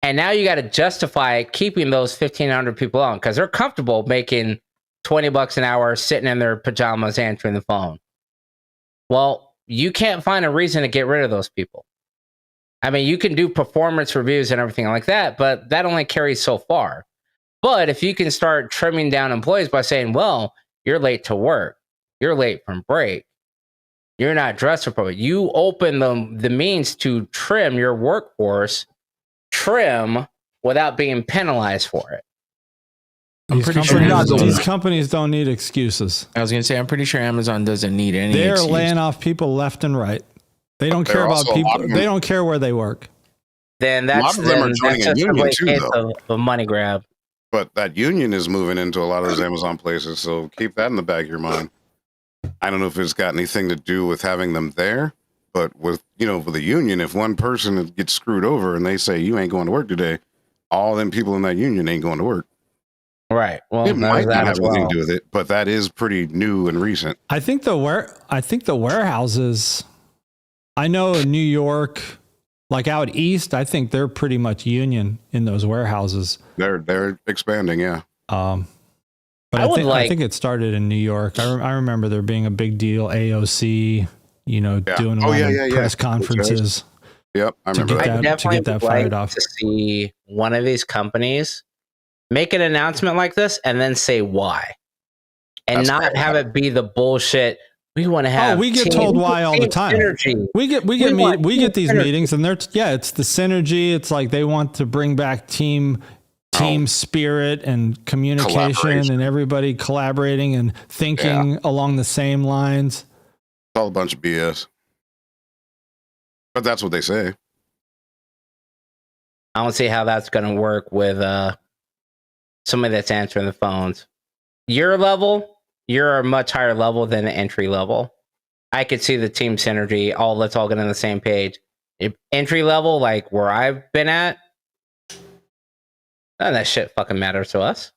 And now you got to justify keeping those 1,500 people on because they're comfortable making $20 an hour sitting in their pajamas answering the phone. Well, you can't find a reason to get rid of those people. I mean, you can do performance reviews and everything like that, but that only carries so far. But if you can start trimming down employees by saying, well, you're late to work, you're late from break, you're not dressed appropriately, you open the means to trim your workforce, trim without being penalized for it. These companies don't need excuses. I was going to say, I'm pretty sure Amazon doesn't need any They're excuse. laying off people left and right. They don't care about people. They don't care where they work. Then that's, a lot of them are joining a union too, though. A money grab. But that union is moving into a lot of those Amazon places, so keep that in the back of your mind. I don't know if it's got anything to do with having them there, but with the union, if one person gets screwed over and they say you ain't going to work today, all them people in that union ain't going to work. Right. Well, It might that not have as anything well. to do with it, but that is pretty new and recent. I think the warehouses, I know in New York, like out east, I think they're pretty much union in those warehouses. They're expanding, yeah. But I think it started in New York. I remember there being a big deal, AOC, doing a lot of press conferences. Yep, I remember that. To get that fired off. To see one of these companies make an announcement like this and then say why, and not have it be the bullshit. We want to have. Oh, we get told why all the time. Synergy. We get these meetings, and it's the synergy. It's like they want to bring back team spirit and communication and everybody collaborating and thinking along the same lines. It's all a bunch of BS. But that's what they say. I don't see how that's going to work with somebody that's answering the phones. Your level, you're a much higher level than the entry level. I could see the team synergy. Let's all get on the same page. Entry level, like where I've been at, none of that shit fucking matters to us.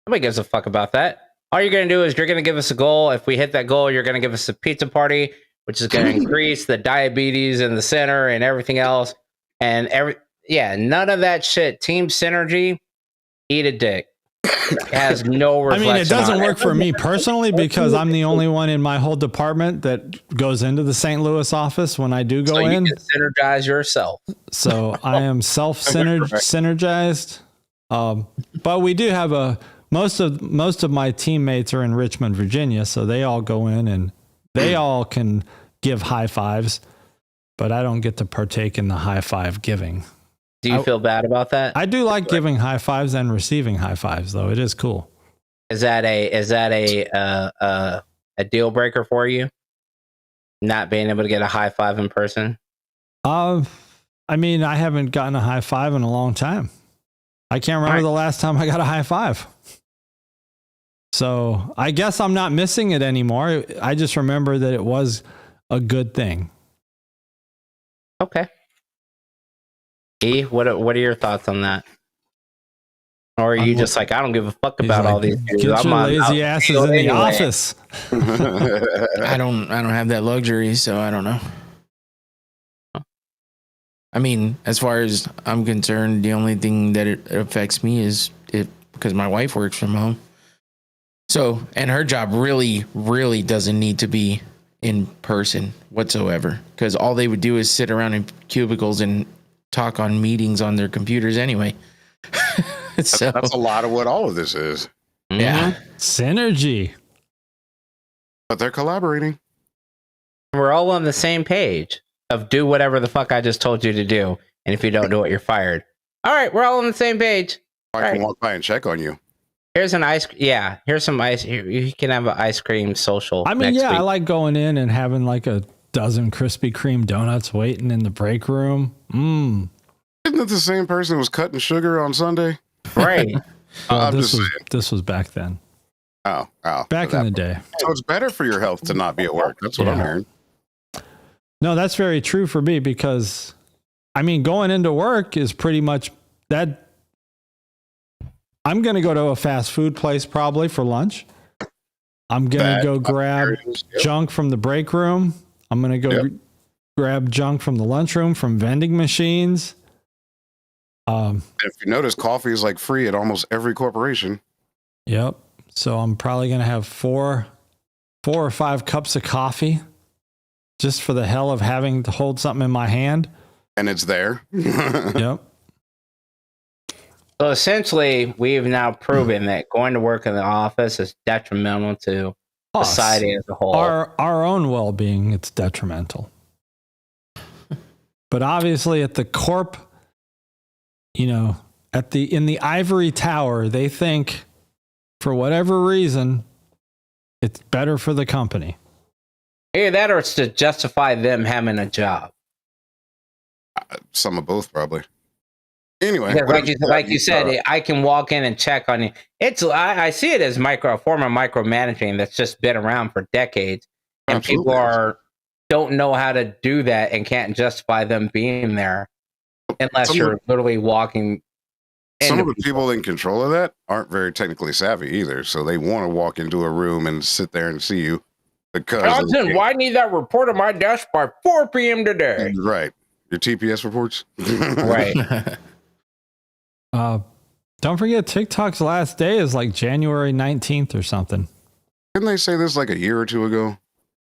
Nobody gives a fuck about that. All you're going to do is you're going to give us a goal. If we hit that goal, you're going to give us a pizza party, which is going to increase the diabetes in the center and everything else. And none of that shit. Team synergy, eat a dick. It has no reflection. I mean, it doesn't work for me personally because I'm the only one in my whole department that goes into the St. Louis office when I do go in. You can synergize yourself. So I am synergized. But we do have most of my teammates are in Richmond, Virginia, so they all go in and they all can give high fives, but I don't get to partake in the high five giving. Do you feel bad about that? I do like giving high fives and receiving high fives, though. It is cool. Is that a deal breaker for you? Not being able to get a high five in person? I mean, I haven't gotten a high five in a long time. I can't remember the last time I got a high five. So I guess I'm not missing it anymore. I just remember that it was a good thing. Okay. E, what are your thoughts on that? Or are you just like, I don't give a fuck about all these dudes. Get your lazy asses in the office. I don't have that luxury, so I don't know. I mean, as far as I'm concerned, the only thing that it affects me is because my wife works from home. So, and her job really, really doesn't need to be in person whatsoever, because all they would do is sit around in cubicles and talk on meetings on their computers anyway. So that's a lot of what all of this is. Yeah. Synergy. But they're collaborating. We're all on the same page of do whatever the fuck I just told you to do. And if you don't do it, you're fired. All right, we're all on the same page. I can walk by and check on you. Here's some ice. You can have an ice cream social. I mean, next week. I like going in and having like a dozen Krispy Kreme donuts waiting in the break room. Isn't it the same person who was cutting sugar on Sunday? Right. This was back then. Oh. Back in the day. So it's better for your health to not be at work. That's what I'm hearing. No, that's very true for me because, I mean, going into work is pretty much that. I'm going to go to a fast food place probably for lunch. I'm going to go grab junk from the break room. I'm going to go grab junk from the lunchroom, from vending machines. If you notice, coffee is like free at almost every corporation. Yep. So I'm probably going to have four or five cups of coffee just for the hell of having to hold something in my hand. And it's there. Yep. So essentially, we've now proven that going to work in the office is detrimental to society as a whole. Our own well-being, it's detrimental. But obviously at the corp, in the ivory tower, they think for whatever reason, it's better for the company. Either that or it's to justify them having a job. Some of both, probably. Anyway, like you said, I can walk in and check on you. I see it as a form of micromanaging that's just been around for decades, and Absolutely. people don't know how to do that and can't justify them being there unless you're literally walking some of the people in control of that aren't very technically savvy either. So they want to walk into a room and sit there and see you because. Johnson, why need that report on my desk by 4 p.m. today? Right. Your TPS reports. Right. Don't forget TikTok's last day is like January 19th or something. Didn't they say this like a year or two ago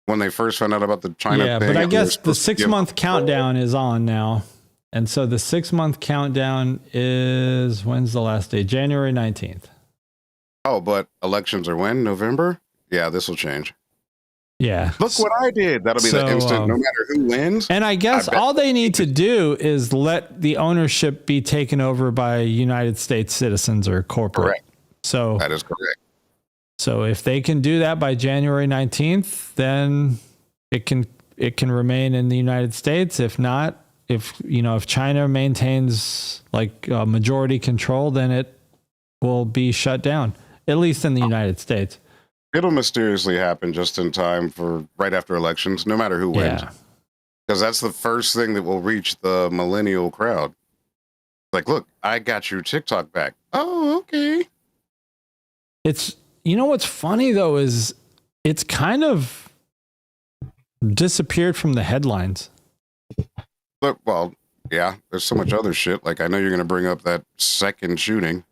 when they first found out about the China Yeah, thing? but I and they were guess the supposed to give- 6-month countdown is on now. And so the 6-month countdown is, when's the last day? January 19th. Oh, but elections are when? November? Yeah, this will change. Yeah. Look what I did. That'll be So, the instant, no matter who wins. And I guess I bet- all they need to do is let the ownership be taken over by United States citizens or corporate. Correct. So That is correct. So if they can do that by January 19th, then it can remain in the United States. If not, if China maintains like majority control, then it will be shut down, at least in the United States. It'll mysteriously happen just in time for right after elections, no matter who wins. Yeah. Because that's the first thing that will reach the millennial crowd. Like, look, I got your TikTok back. Oh, okay. It's, what's funny though, is it's kind of disappeared from the headlines. Look, well, yeah, there's so much other shit. Like, I know you're going to bring up that second shooting.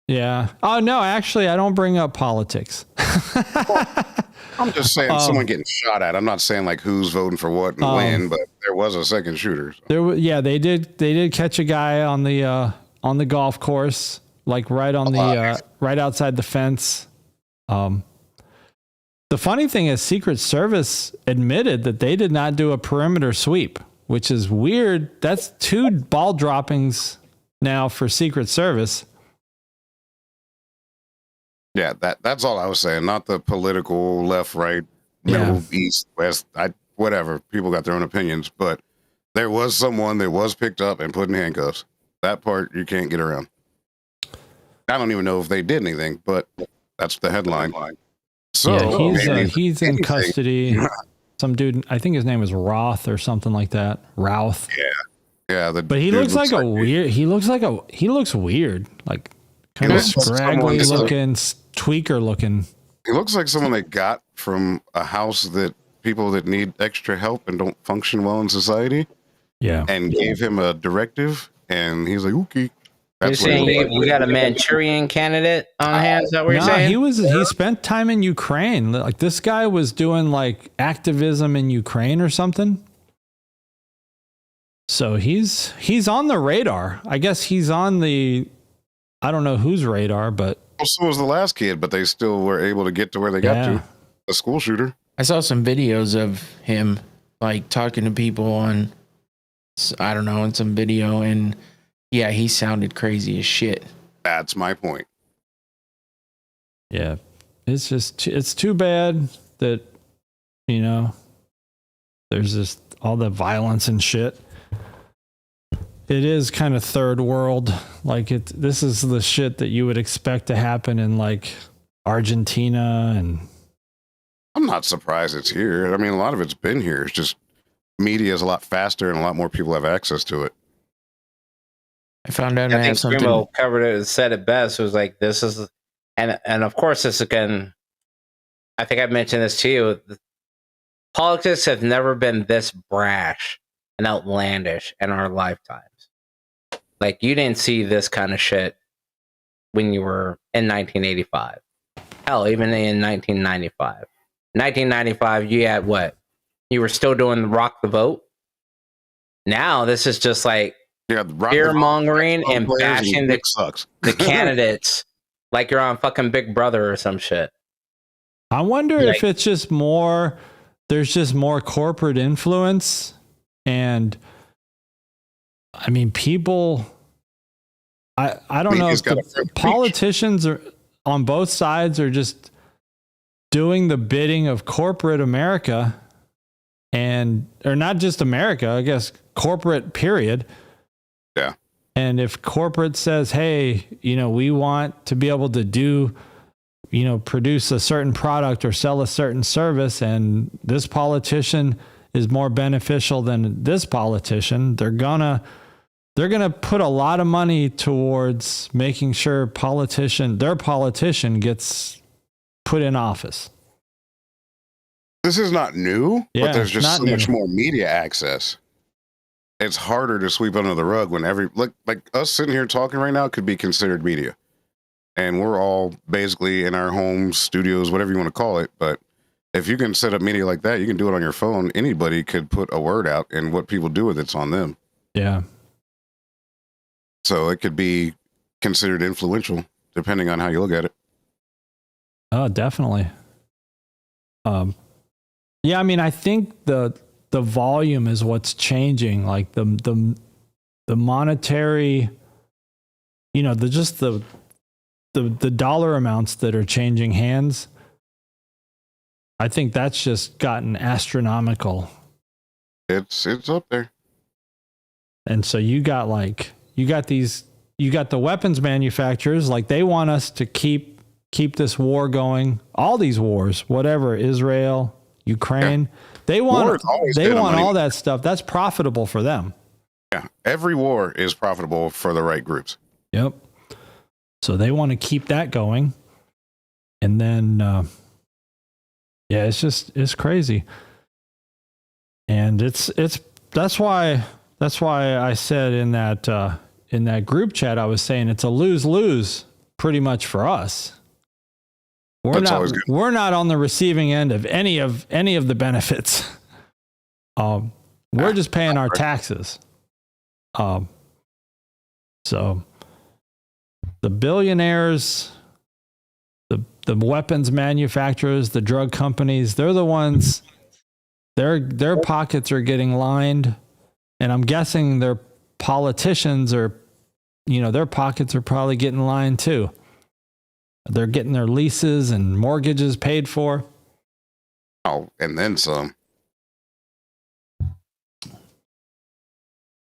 Yeah. Oh no, actually I don't bring up politics. I'm just saying someone getting shot at. I'm not saying like who's voting for what and when, but there was a second shooter. So. They did catch a guy on the golf course, like right on right outside the fence. The funny thing is Secret Service admitted that they did not do a perimeter sweep, which is weird. That's 2 ball droppings now for Secret Service. Yeah, that's all I was saying. Not the political left, right, middle, east, west, whatever. People got their own opinions, but there was someone that was picked up and put in handcuffs. That part you can't get around. I don't even know if they did anything, but that's the headline. So he's in custody. Some dude, I think his name is Roth or something like that. Routh. Yeah. But he looks like weird. He looks weird, like kind of scraggly looking, tweaker looking. He looks like someone they got from a house that people that need extra help and don't function well in society. Yeah. And gave him a directive, and he's like, okay. You're saying we got a Manchurian candidate on hand? Is that what you're saying? He spent time in Ukraine. Like this guy was doing like activism in Ukraine or something. So he's on the radar. I guess he's on the, I don't know whose radar, but so was the last kid, but they still were able to get to where they got to. A school shooter. I saw some videos of him like talking to people on, I don't know, in some video, and yeah, he sounded crazy as shit. That's my point. Yeah, it's too bad that there's just all the violence and shit. It is kind of third world. Like this is the shit that you would expect to happen in like Argentina, and I'm not surprised it's here. I mean, a lot of it's been here. It's just media is a lot faster and a lot more people have access to it. I found out I think Primo covered it and said it best. It was like, this is, and of course this again, I think I mentioned this to you. Politics have never been this brash and outlandish in our lifetimes. Like, you didn't see this kind of shit when you were in 1985. Hell, even in 1995. 1995, you had what? You were still doing Rock the Vote. Now this is just like fear mongering and bashing the candidates like you're on fucking Big Brother or some shit. I wonder if it's just more, there's just more corporate influence. And I mean, people, I don't know if the politicians are on both sides are just doing the bidding of corporate America, and or not just America, I guess corporate period. Yeah. And if corporate says, hey, we want to be able to do, produce a certain product or sell a certain service, and this politician is more beneficial than this politician, they're gonna they're going to put a lot of money towards making sure their politician gets put in office. This is not new, Yeah, but there's not just so new. much more media access. It's harder to sweep under the rug when like us sitting here talking right now could be considered media. And we're all basically in our homes, studios, whatever you want to call it. But if you can set up media like that, you can do it on your phone. Anybody could put a word out, and what people do with it's on them. Yeah. So it could be considered influential, depending on how you look at it. Oh, definitely. Yeah, I mean, I think the volume is what's changing. Like the monetary, the dollar amounts that are changing hands. I think that's just gotten astronomical. It's up there. And so you got the weapons manufacturers, like they want us to keep this war going, all these wars, whatever, Israel, Ukraine, they want all that stuff. That's profitable for them. Yeah. Every war is profitable for the right groups. Yep. So they want to keep that going. And then, it's crazy. And that's why I said in that group chat, I was saying it's a lose-lose pretty much for us. We're not on the receiving end of any of the benefits. We're just paying our taxes. So the billionaires, the weapons manufacturers, the drug companies, they're the ones, their pockets are getting lined. And I'm guessing their politicians are, their pockets are probably getting lined too. They're getting their leases and mortgages paid for. Oh, and then some.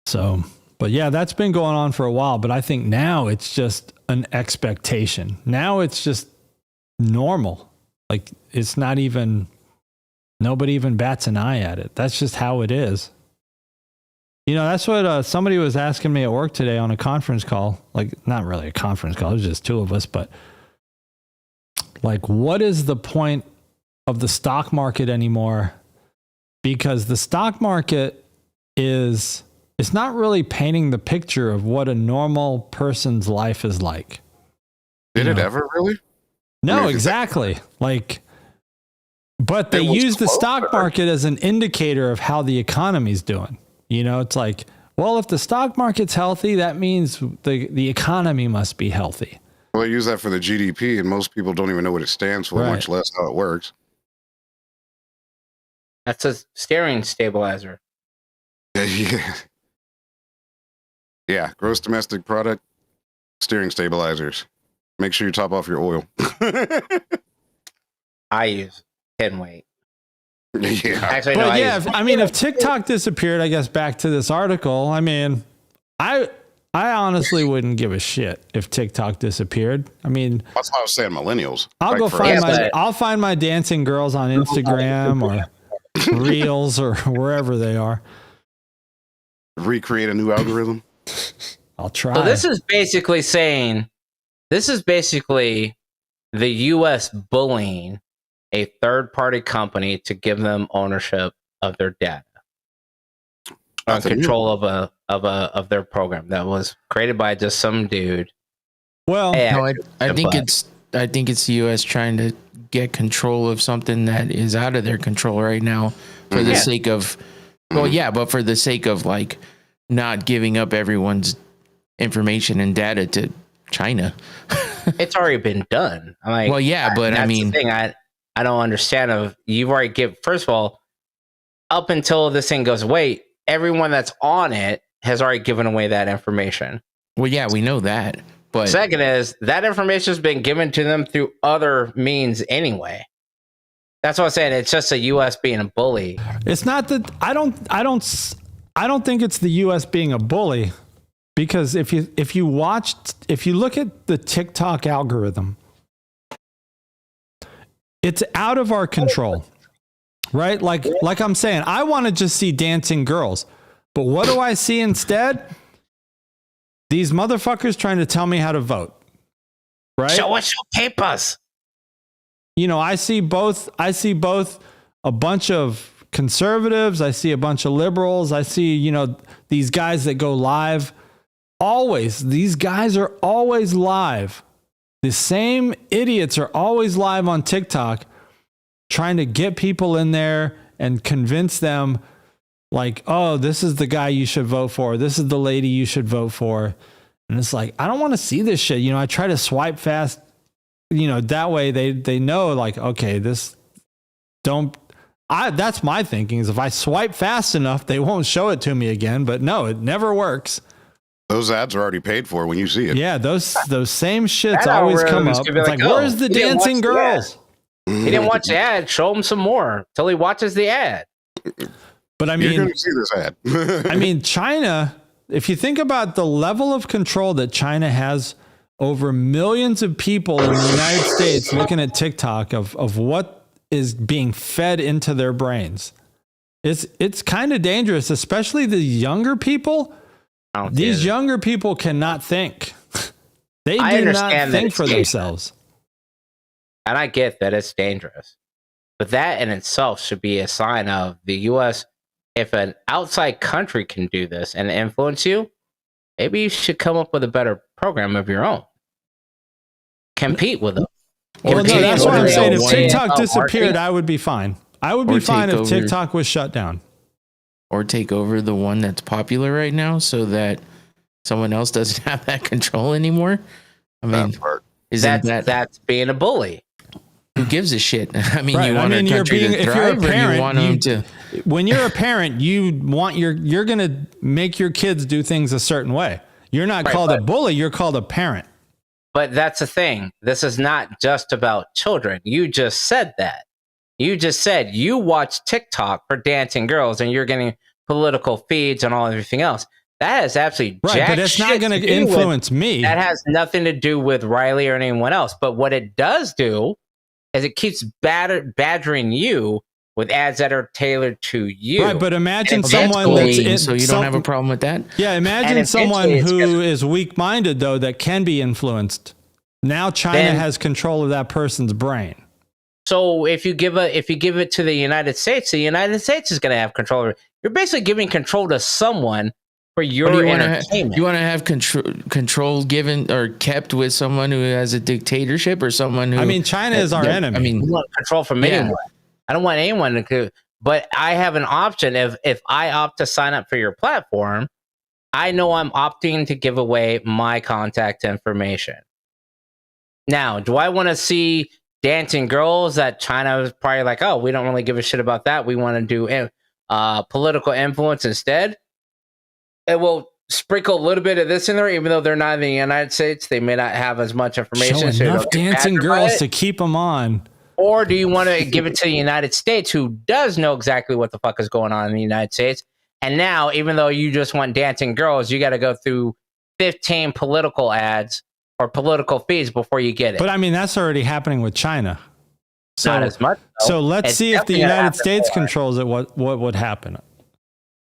So, but yeah, that's been going on for a while. But I think now it's just an expectation. Now it's just normal. Like it's not even, nobody even bats an eye at it. That's just how it is. That's what somebody was asking me at work today on a conference call. Like, not really a conference call. It was just two of us, but like, what is the point of the stock market anymore? Because the stock market it's not really painting the picture of what a normal person's life is like. Did it ever really? No, exactly. Like, but they use the stock market as an indicator of how the economy's doing. It's like, well, if the stock market's healthy, that means the economy must be healthy. Well, they use that for the GDP, and most people don't even know what it stands for, Right. much less how it works. That's a steering stabilizer. Yeah, gross domestic product, steering stabilizers. Make sure you top off your oil. I use can wait. Yeah. Actually, no, But use if TikTok disappeared, I guess back to this article, I honestly wouldn't give a shit if TikTok disappeared. That's why I was saying millennials. I'll find my dancing girls on Instagram or Reels or wherever they are. Recreate a new algorithm. I'll try. So this is basically the U.S. bullying a third-party company to give them ownership of their data, or control of their program that was created by just some dude. Well, No, I think it's the U.S. trying to get control of something that is out of their control right now for the sake of, but for the sake of like not giving up everyone's information and data to China. It's already been done. I'm like, Well, yeah, but that's I mean, the thing I don't understand. You've already first of all, up until this thing goes away, everyone that's on it has already given away that information. well, yeah, we know that, but Second is that information has been given to them through other means anyway. That's what I'm saying. It's just the U.S. being a bully. it's not that I don't think it's the U.S. being a bully, because if you look at the TikTok algorithm, it's out of our control, right? Like I'm saying, I want to just see dancing girls, but what do I see instead? these motherfuckers trying to tell me how to vote. Right? Show us your papers. I see both a bunch of conservatives. I see a bunch of liberals. I see, these guys that go live. These guys are always live. The same idiots are always live on TikTok trying to get people in there and convince them like, oh, this is the guy you should vote for. This is the lady you should vote for. And it's like, I don't want to see this shit. I try to swipe fast, that way they know like, okay, that's my thinking is if I swipe fast enough, they won't show it to me again. But no, it never works. Those ads are already paid for when you see it. Yeah, those same shits always come up. It's like, where's the dancing girls? He didn't watch the ad. Show him some more till he watches the ad. But I mean, you're going to see this ad. I mean, China, if you think about the level of control that China has over millions of people in the United States looking at TikTok of what is being fed into their brains, it's kind of dangerous, especially the younger people. These younger people cannot think. They do not think for themselves. And I get that it's dangerous. But that in itself should be a sign of the U.S. If an outside country can do this and influence you, maybe you should come up with a better program of your own. Compete with them. Well, no, that's what I'm saying. If TikTok disappeared, I would be fine. I would be fine if TikTok was shut down. Or take over the one that's popular right now so that someone else doesn't have that control anymore. I mean, that's being a bully. Who gives a shit? I mean, right. You want if you're a parent, when you're a parent, you're going to make your kids do things a certain way. You're not called a bully. You're called a parent. But that's the thing. This is not just about children. You just said that. You just said you watch TikTok for dancing girls and you're getting political feeds and all everything else. That is absolutely right, but it's not going to influence me. That has nothing to do with Riley or anyone else. But what it does do is it keeps badgering you with ads that are tailored to you. Right, but imagine someone that's so you don't have a problem with that. Yeah, imagine someone who is weak-minded though that can be influenced. Now China has control of that person's brain. So if you give it to the United States is going to have control over it. You're basically giving control to someone for your entertainment. You want to have control given or kept with someone who has a dictatorship or someone who... I mean, China is our enemy. I mean, you want control from anyone. I don't want anyone to... But I have an option. If I opt to sign up for your platform, I know I'm opting to give away my contact information. Now, do I want to see dancing girls that China was probably like, oh, we don't really give a shit about that. We want to do political influence instead. It will sprinkle a little bit of this in there, even though they're not in the United States. They may not have as much information. Show enough dancing girls to keep them on. Or do you want to give it to the United States, who does know exactly what the fuck is going on in the United States? And now, even though you just want dancing girls, you got to go through 15 political ads or political feeds before you get it. But I mean, that's already happening with China. So, not as much. Though. So let's see if the United States controls it, what would happen?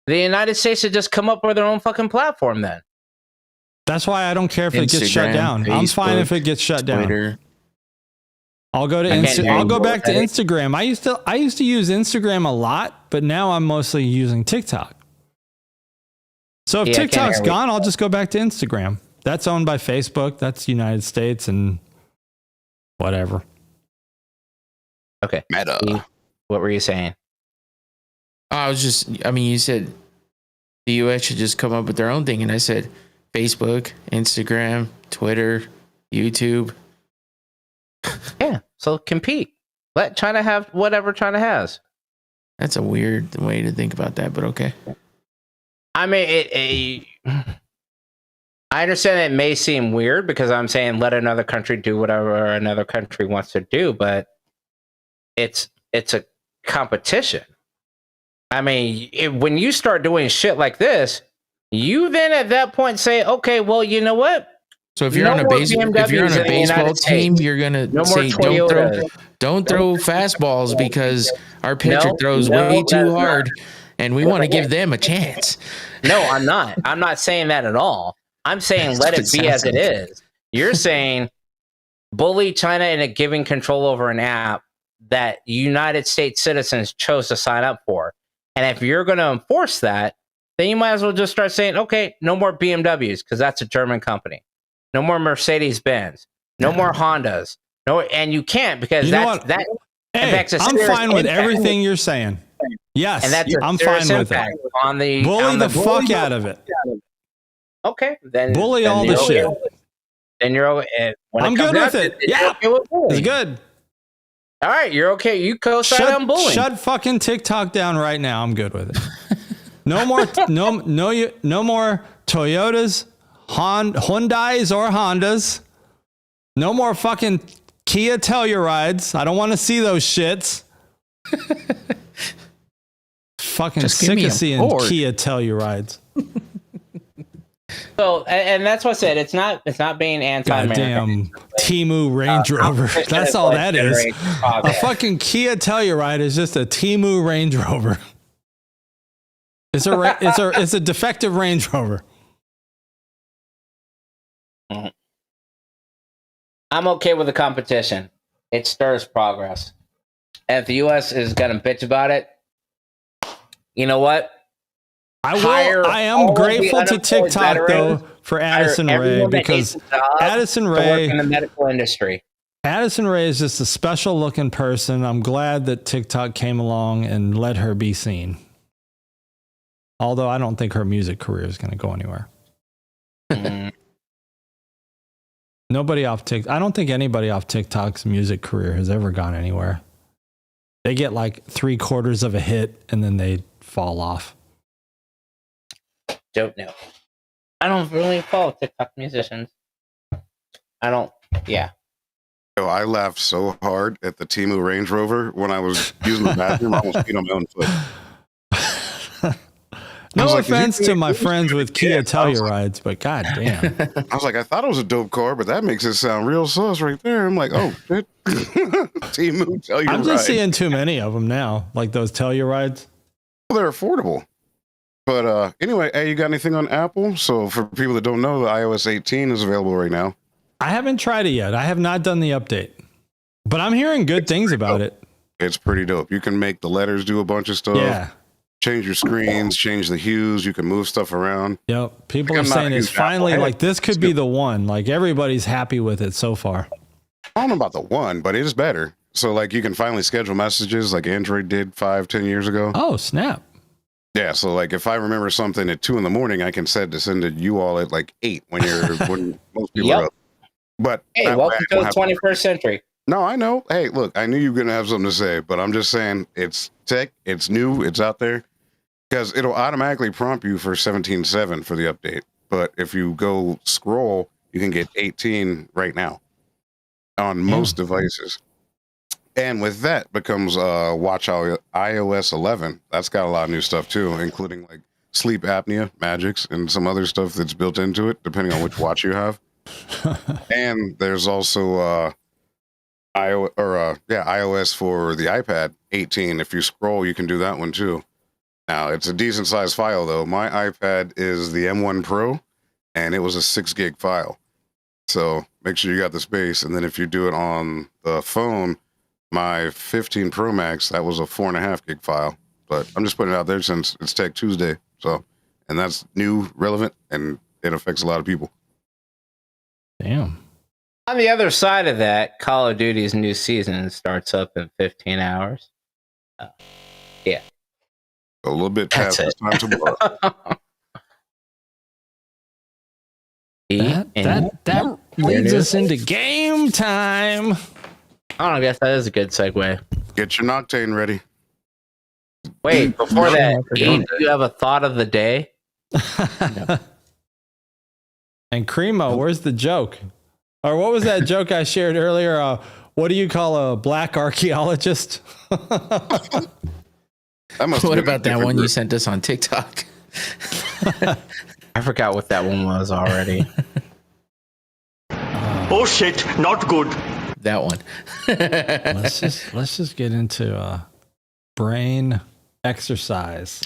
The United States should just come up with their own fucking platform then. That's why I don't care if it gets shut down. Facebook, I'm fine if it gets shut Twitter. Down. I'll go to I'll go back to Instagram. I used to use Instagram a lot, but now I'm mostly using TikTok. So if TikTok's gone, I'll just go back to Instagram. That's owned by Facebook. That's United States and whatever. Okay. Meta. What were you saying? You said the US should just come up with their own thing. And I said Facebook, Instagram, Twitter, YouTube. Yeah. So compete. Let China have whatever China has. That's a weird way to think about that, but okay. I mean, I understand it may seem weird because I'm saying let another country do whatever another country wants to do, but it's a competition. I mean, when you start doing shit like this, you then at that point say, okay, well, you know what? So if you're on a baseball team, you're gonna say don't throw fastballs because our pitcher throws way too hard, and we want to give them a chance. No, I'm not. I'm not saying that at all. I'm saying let it be as it is. You're saying bully China into giving control over an app that United States citizens chose to sign up for. And if you're going to enforce that, then you might as well just start saying, okay, no more BMWs because that's a German company. No more Mercedes-Benz. No more Hondas. No, and you can't because that hey, I'm fine with everything you're saying. Yes, and that's I'm fine with it. On the bully the fuck out of it. Okay, then bully then all the shit. Then you're okay. I'm good with it. Yeah, it's good. All right, you're okay. You co-sign on bullying. Shut fucking TikTok down right now. I'm good with it. No more Toyotas, Hyundais or Hondas. No more fucking Kia Tellurides. I don't want to see those shits. Fucking Just sick of seeing Kia Tellurides. So, and that's what I said. It's not being anti-American. Goddamn Temu Range Rover. That's all that is. A fucking Kia Telluride is just a Temu Range Rover. It's a defective Range Rover. I'm okay with the competition. It stirs progress. And if the U.S. is gonna bitch about it, you know what? I am grateful to TikTok though for Addison Rae because Addison Rae in the medical industry. Addison Rae is just a special looking person. I'm glad that TikTok came along and let her be seen. Although I don't think her music career is going to go anywhere. Nobody off TikTok. I don't think anybody off TikTok's music career has ever gone anywhere. They get like 3/4 of a hit and then they fall off. Don't know. I don't really follow TikTok musicians. I don't. Yeah. So I laughed so hard at the Temu Range Rover when I was using the bathroom. I almost peed on my own foot. No offense to my friends with Kia Tellurides, but goddamn. I was like, I thought it was a dope car, but that makes it sound real sus right there. I'm like, oh shit. Temu Telluride. I'm just seeing too many of them now, like those Tellurides. Well, they're affordable. But anyway, hey, you got anything on Apple? So for people that don't know, the iOS 18 is available right now. I haven't tried it yet. I have not done the update, but I'm hearing good things about it. It's pretty dope. You can make the letters do a bunch of stuff. Yeah. Change your screens, change the hues. You can move stuff around. Yep. People are saying it's finally like this could be the one. Like everybody's happy with it so far. I don't know about the one, but it is better. So like you can finally schedule messages like Android did 5-10 years ago. Oh, snap. Yeah, so like if I remember something at 2 a.m, I can set to send it you all at like 8 when most people are up. But hey, welcome to the 21st century. No, I know. Hey, look, I knew you were gonna have something to say, but I'm just saying it's tech, it's new, it's out there. Because it'll automatically prompt you for 17.7 for the update. But if you go scroll, you can get 18 right now on most devices. And with that becomes watch iOS 11. That's got a lot of new stuff too, including like sleep apnea, magics, and some other stuff that's built into it, depending on which watch you have. And there's also iOS for the iPad 18. If you scroll, you can do that one too. Now, it's a decent sized file, though. My iPad is the M1 Pro, and it was a 6 gig file. So make sure you got the space. And then if you do it on the phone, my 15 Pro Max, that was a 4.5 gig file. But I'm just putting it out there since it's Tech Tuesday. So, and that's new, relevant, and it affects a lot of people. Damn. On the other side of that, Call of Duty's new season starts up in 15 hours. Yeah. A little bit past this time tomorrow. That leads us into game time. I guess that is a good segue. Get your Noctane ready. Wait, before that, do you have a thought of the day? No. And Cremo, where's the joke? Or what was that joke I shared earlier? What do you call a black archaeologist? What about that one you sent us on TikTok? I forgot what that one was already. Oh shit, not good. That one. let's just get into brain exercise.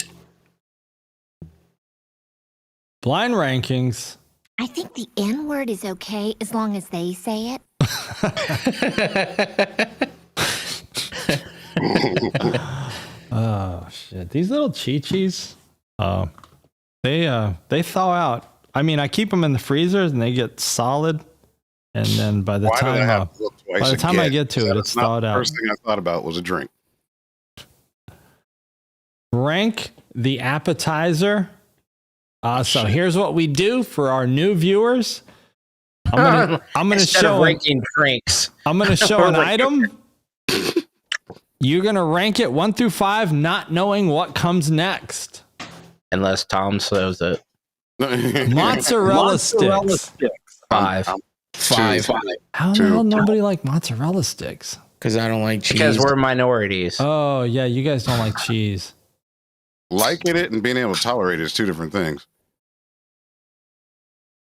Blind rankings. I think the N word is okay as long as they say it. Oh shit! These little Chi-Chis, they thaw out. I mean, I keep them in the freezers and they get solid, and then by the Why do they time have to look twice by the time I again? get to it, it's That's not thawed the out. first thing I thought about was a drink. Rank the appetizer. So here's what we do for our new viewers. I'm gonna Instead show of ranking drinks. I'm gonna show an item. You're gonna rank it 1 through 5, not knowing what comes next. Unless Tom shows it. Mozzarella sticks. 5. 5. How the hell nobody like mozzarella sticks? Because I don't like cheese. Because we're minorities. Oh yeah, you guys don't like cheese. Liking it and being able to tolerate it is two different things.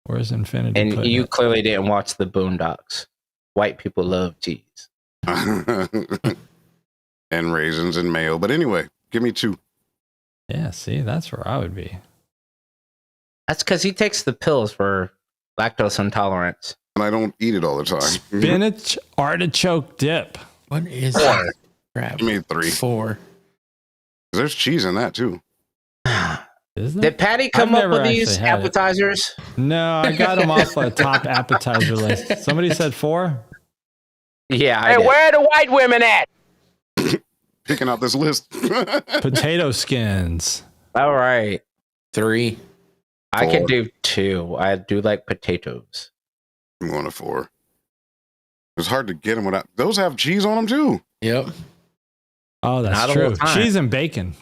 Where's Infinity? And putting you it? clearly didn't watch the Boondocks. White people love cheese. And raisins and mayo. But anyway, give me 2. Yeah, see, that's where I would be. That's because he takes the pills for lactose intolerance. And I don't eat it all the time. Spinach artichoke dip. What is that? Crap. Give me 3. 4. There's cheese in that too. Isn't Did it? Patty come I've up never with these actually had it. appetizers? No, I got them off a top appetizer list. Somebody said 4. Yeah, I did. where are the white women at? Picking out this list. Potato skins. All right. 3. I could 4. do 2. I do like potatoes. I'm going to 4. It's hard to get them without. Those have cheese on them too. Yep. Oh, that's Not all true. the time. Cheese and bacon.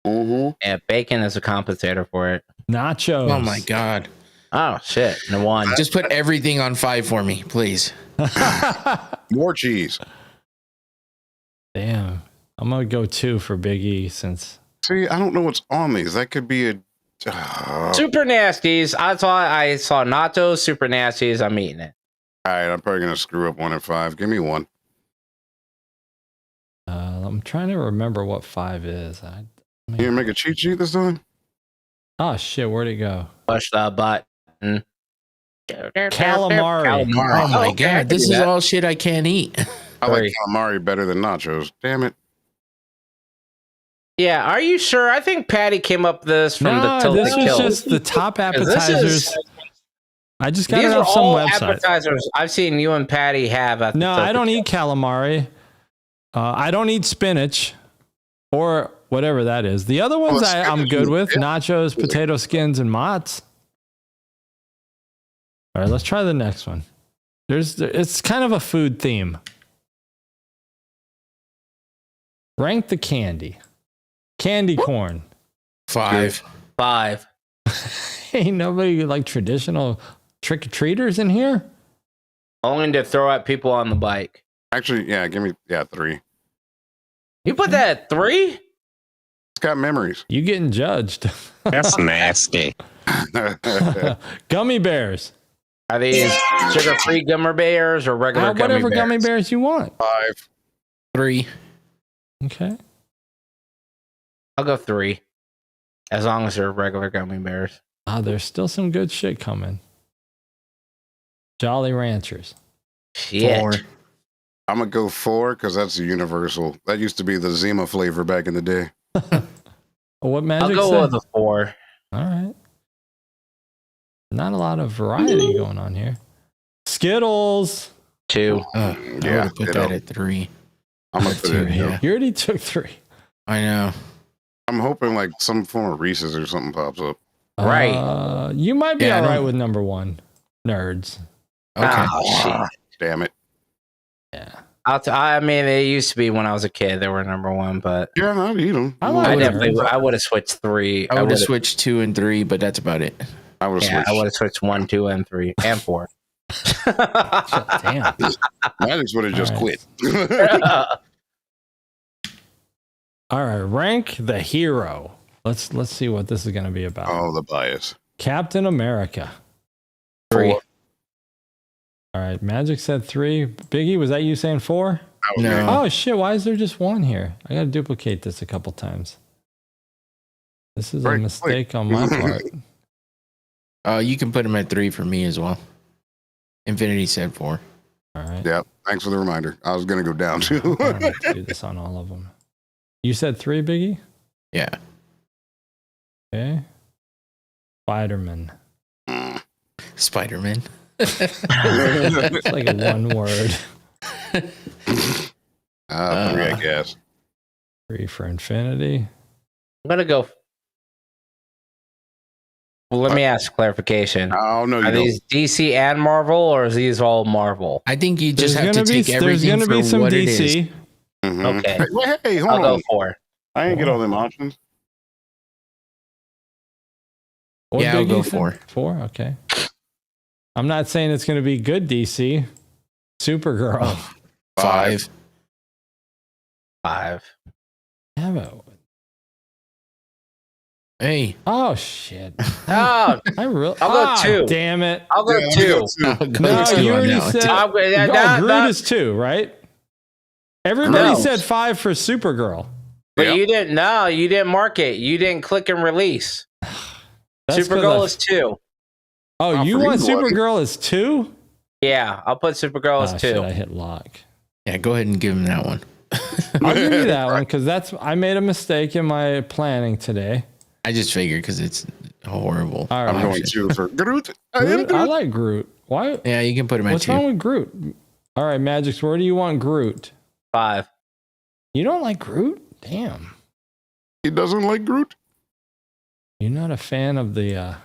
Mm-hmm. Yeah, bacon is a compensator for it. Nachos. Oh my God. Oh, shit. No one. Just put everything on 5 for me, please. More cheese. Damn. I'm going to go 2 for Big E since. See, I don't know what's on these. That could be a. Super nasties. I saw nachos, super nasties. I'm eating it. All right, I'm probably gonna screw up 1 and 5. Give me 1. I'm trying to remember what 5 is. You gonna make a cheat sheet this time? Oh, shit. Where'd it go? Push the button. Calamari. Oh my Okay, I God. can This do is that. all shit I can't eat. I like Three. calamari better than nachos. Damn it. Yeah, are you sure? I think Patty came up with this from the No, Tilt this and was Kill. just the top 'Cause this appetizers. is- I just got These it are off some all website. appetizers I've seen you and Patty have at the No, Tilt I and don't Kill. eat calamari. I don't eat spinach or whatever that is. The other ones I'm spinach good is with. good. Nachos, potato skins, and mozz. All right, let's try the next one. It's kind of a food theme. Rank the candy. Candy corn. 5. 5. Ain't nobody like traditional trick-or-treaters in here? Only to throw at people on the bike. Actually, yeah, give me 3. You put that at 3? It's got memories. You getting judged. That's nasty. Gummy bears. Are these sugar-free gummy bears or regular Whatever gummy gummy bears? bears you want. 5. 3. Okay. I'll go 3. As long as they're regular gummy bears. There's still some good shit coming. Jolly Ranchers. Shit. 4. I'm gonna go 4 because that's a universal. That used to be the Zima flavor back in the day. What I'll magic go say? with a 4. All right. Not a lot of variety going on here. Skittles. 2. I would have put that at 3. I'm gonna put it. Yeah. You already took 3. I know. I'm hoping like some form of Reese's or something pops up. Right. You might be Yeah, I all right don't- with number 1. Nerds. Okay. Oh, shit. Damn it. Yeah. I mean, they used to be when I was a kid. They were number 1, but Yeah, I'd eat them. I like I it. definitely I would have switched 3. I would have switched 2 and 3, but that's about it. I would Yeah, switch. I would have switched 1, 2, and 3, and 4. Damn. I just would have just All quit. All right. Rank the hero. Let's see what this is going to be about. Oh, the bias. Captain America. 3. All right. Magic said 3. Biggie, was that you saying 4? That was No. me. Oh shit, why is there just 1 here? I gotta duplicate this a couple times. This is a Right, mistake on my part. You can put him at 3 for me as well. Infinity said 4. All right. Yeah. Thanks for the reminder. I was gonna go down too. I don't have to do this on all of them. You said 3, Biggie? Yeah. Okay. Spider-Man. Spider-Man. It's like a one word. 3, I guess. 3 for Infinity. I'm gonna go. Well, let me ask clarification. Oh no, you Are don't. these DC and Marvel, or is these all Marvel? I think you just have to There's take everything gonna for be some what it is. DC. Mhm. Okay. Hey, hold I'll go on. 4. I ain't get all them options. What Yeah, I'll Biggie go said? 4. 4, okay. I'm not saying it's going to be good DC. Supergirl. 5. 5. Have it. Hey. Oh shit. Oh, I really. I'll go 2. Damn it. I'll go 2. I'll go No, 2 you on already that one. said. I'm gonna- Oh, that- Groot that- is 2, right? Everybody No. said 5 for Supergirl. But Yep. you didn't. No, you didn't mark it. You didn't click and release. That's 'cause Supergirl I- is 2. Oh, Oh, you for want me, it wasn't. Supergirl as 2? Yeah, I'll put Supergirl as 2. Shit, I hit lock. Yeah, go ahead and give him that one. I'll give you that one because I made a mistake in my planning today. I just figured because it's horrible. All right. I'm going 2 for Groot. Groot? I like Groot. Why? Yeah, you can put him at What's 2. wrong with Groot? All right, Magix, where do you want Groot? 5. You don't like Groot? Damn. He doesn't like Groot. You're not a fan of the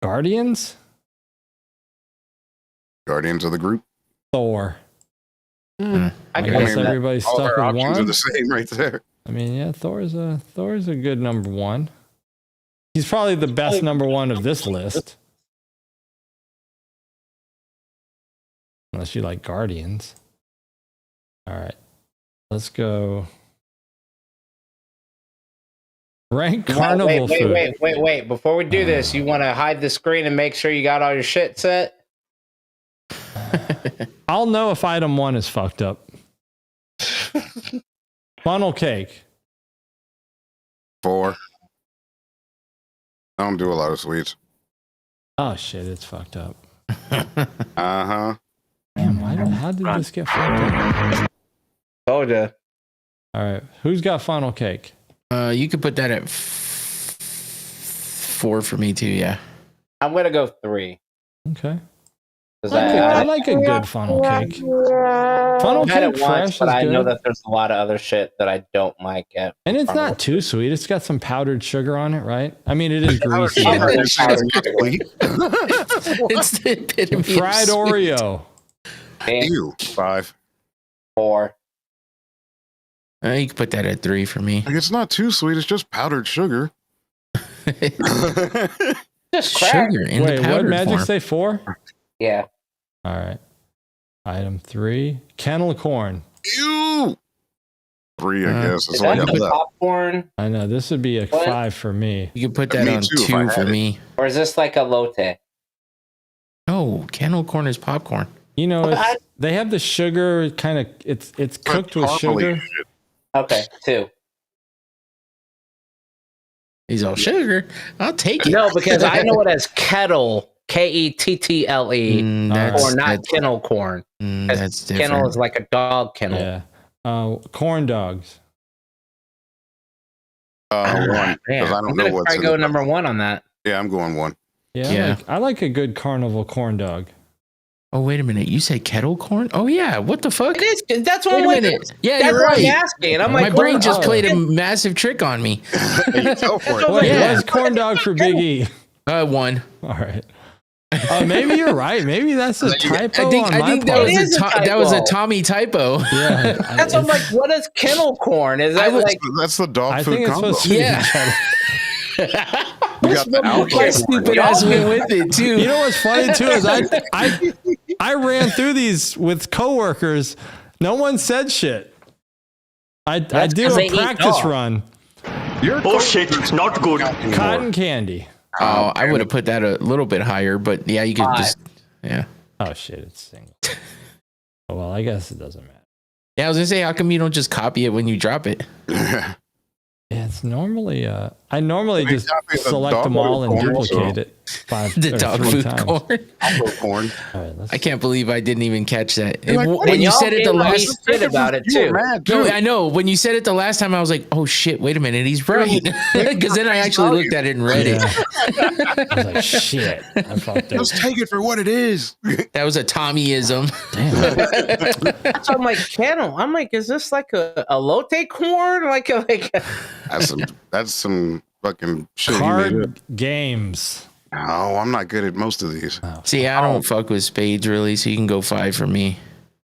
Guardians? Guardians of the Group. Thor. I I can guess make that. everybody's All stuck their with options are one. the same right there. I mean, yeah, Thor's a good number 1. He's probably the best number 1 of this list. Unless you like Guardians. All right. Let's go. Rank carnival food. Wait. Before we do this, you want to hide the screen and make sure you got all your shit set? I'll know if item 1 is fucked up. Funnel cake. 4. I don't do a lot of sweets. Oh shit, it's fucked up. Uh-huh. Damn, how did this get fucked up? Told ya. All right, who's got funnel cake? You could put that at 4 for me too. Yeah. I'm gonna go 3. Okay. 'Cause I like a good funnel cake. Funnel I've had cake it once, fresh but is I know good. that there's a lot of other shit that I don't like it. And it's not too sweet. It's got some powdered sugar on it, right? I mean, it is greasy. It's the epitome of Fried sweet. Oreo. Ew. 5. 4. You can put that at 3 for me. Like, it's not too sweet. It's just powdered sugar. Just crack. Sugar in Wait, the what powdered Magic form. say 4? Yeah. All right. Item 3. Kennel corn. Ew. 3, I guess. Is That's all I that got the left. popcorn, I know this would be a What? 5 for me. You can put that Me on too, if I 2 for had it. me. or is this like a lotte? No, kennel corn is popcorn. You know, But it's, they have the sugar kind of. It's cooked with sugar. Caramely shit. Okay, 2. He's all sugar. I'll take it. No, because I know it as kettle, Kettle, or not kennel corn. That's different. Kennel is like a dog kennel. Yeah. Corn dogs. 1. Man, Because I I'm don't know gonna what's try in go it. number 1 on that. Yeah, I'm going 1. Yeah. Yeah. I like a good carnival corn dog. Oh, wait a minute. You said kettle corn? Oh, yeah. What the fuck? It is. That's what Wait I'm a like. minute. Yeah, That's you're what I'm right. asking. I'm My like, brain what- just oh. played a massive trick on me. Go for it. That's Wait, Yeah. what's corn dog for Big E? 1. All right. Maybe you're right. Maybe that's a typo I think on my that part. was It is a that was a typo. Tommy typo. Yeah. That's what I'm like. What is kennel corn? Is that like? That's the dog I food think it's combo. supposed to be. Yeah. You got the My alcohol. stupid ass went with it too. You know what's funny too is I ran through these with coworkers. No one said shit. I do 'cause they a eat practice dog. run. Oh shit, not good. Cotton candy. Oh, I would have put that a little bit higher, but yeah, you could 5. just yeah. Oh shit, it's single. Oh, well, I guess it doesn't matter. Yeah, I was gonna say, how come you don't just copy it when you drop it? Yeah, it's normally I normally They just copy the select them dog all and corn, duplicate so- it. The dog food corn. I'll go corn. All right, let's I can't believe I didn't even catch that. You're like, what? When you y'all said it the gave me last, shit about it You were too. mad, no, too. I know. When you said it the last time, I was like, "Oh shit! Wait a minute, he's right." Because then I actually looked at it and read it. I was like, shit. I fucked up. Just take it for what it is. That was a Tommyism. Damn. So I'm like, channel. I'm like, is this like a elote corn? Like That's some fucking shit he made up. Card games. No, I'm not good at most of these. See, I don't fuck with spades really, so you can go 5 for me.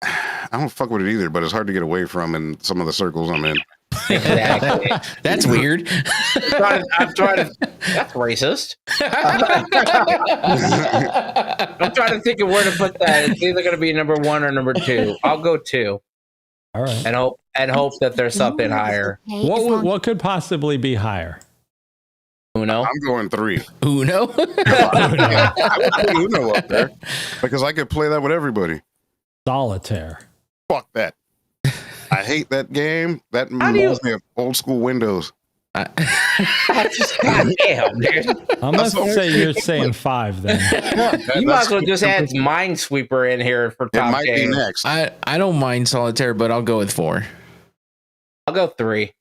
I don't fuck with it either, but it's hard to get away from in some of the circles I'm in. exactly. That's weird. I'm trying to. That's racist. I'm trying to think of where to put that. It's either going to be number 1 or number 2. I'll go 2 All right. and hope that there's something higher. What could possibly be higher? Uno. I'm going 3. Uno. I would put Uno up there because I could play that with everybody. Solitaire. Fuck that. I hate that game. That How do you- reminds me of old school Windows. God damn, dude. I'm gonna say you're saying 5 then. You might as well just add Minesweeper in here for It top might be game. next. I don't mind solitaire, but I'll go with 4. I'll go 3.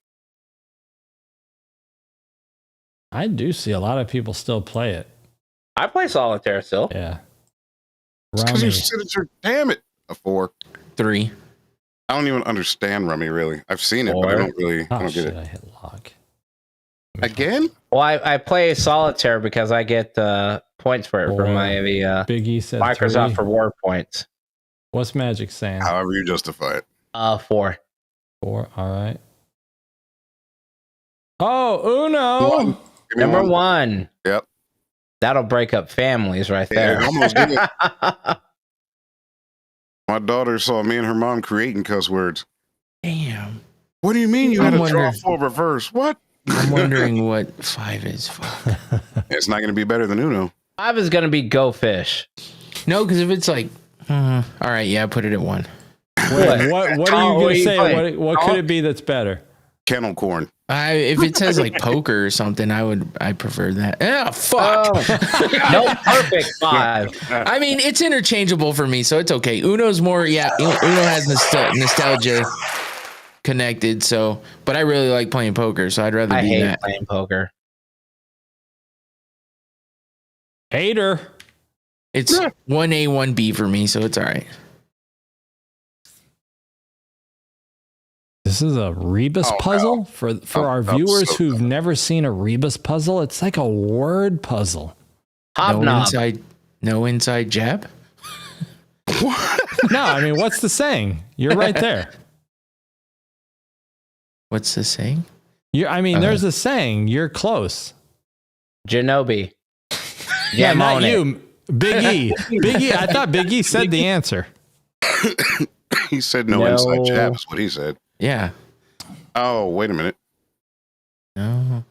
I do see a lot of people still play it. I play solitaire still. Yeah. Because Rummy. you sit at your damn it. A 4. 3. I don't even understand Rummy really. I've seen it, but I 4. don't really. I Oh don't get shit! it. I hit lock. Again? Well, I play solitaire because I get points for it from the Big E said Microsoft 3. Reward points. What's Magic saying? However you justify it. 4. 4. All right. Oh, Uno. One. Give me Number one. 1. Yep. That'll break up families right Yeah, there. it almost did. My daughter saw me and her mom creating cuss words. Damn. What do you mean you I'm had a draw wondering- full reverse? What? I'm wondering what 5 is. Fuck. It's not going to be better than Uno. 5 is going to be Go Fish. No, because if it's like, all right, yeah, put it at 1. Wait, what are you Oh, what gonna are you say? playing? What could it be that's better? Kennel corn. If it says like poker or something, I prefer that. Ah, fuck. No, perfect 5. I mean, it's interchangeable for me, so it's okay. Uno's more, yeah. Uno has nostalgia connected, so. But I really like playing poker, so I'd rather I do hate that. playing poker. Hater. It's 1A, 1B for me, so it's all right. This is a rebus Oh, puzzle no. for our I'm viewers so who've never seen a rebus puzzle. It's like a word puzzle. Hobnob. No inside jab. No, I mean, what's the saying? You're right there. What's the saying? There's a saying. You're close. Genobi. Yeah, not Jamone. you. Big E. Big E. I thought Big E said the answer. He said no No. inside jab is what he said. Yeah. Oh, wait a minute. No.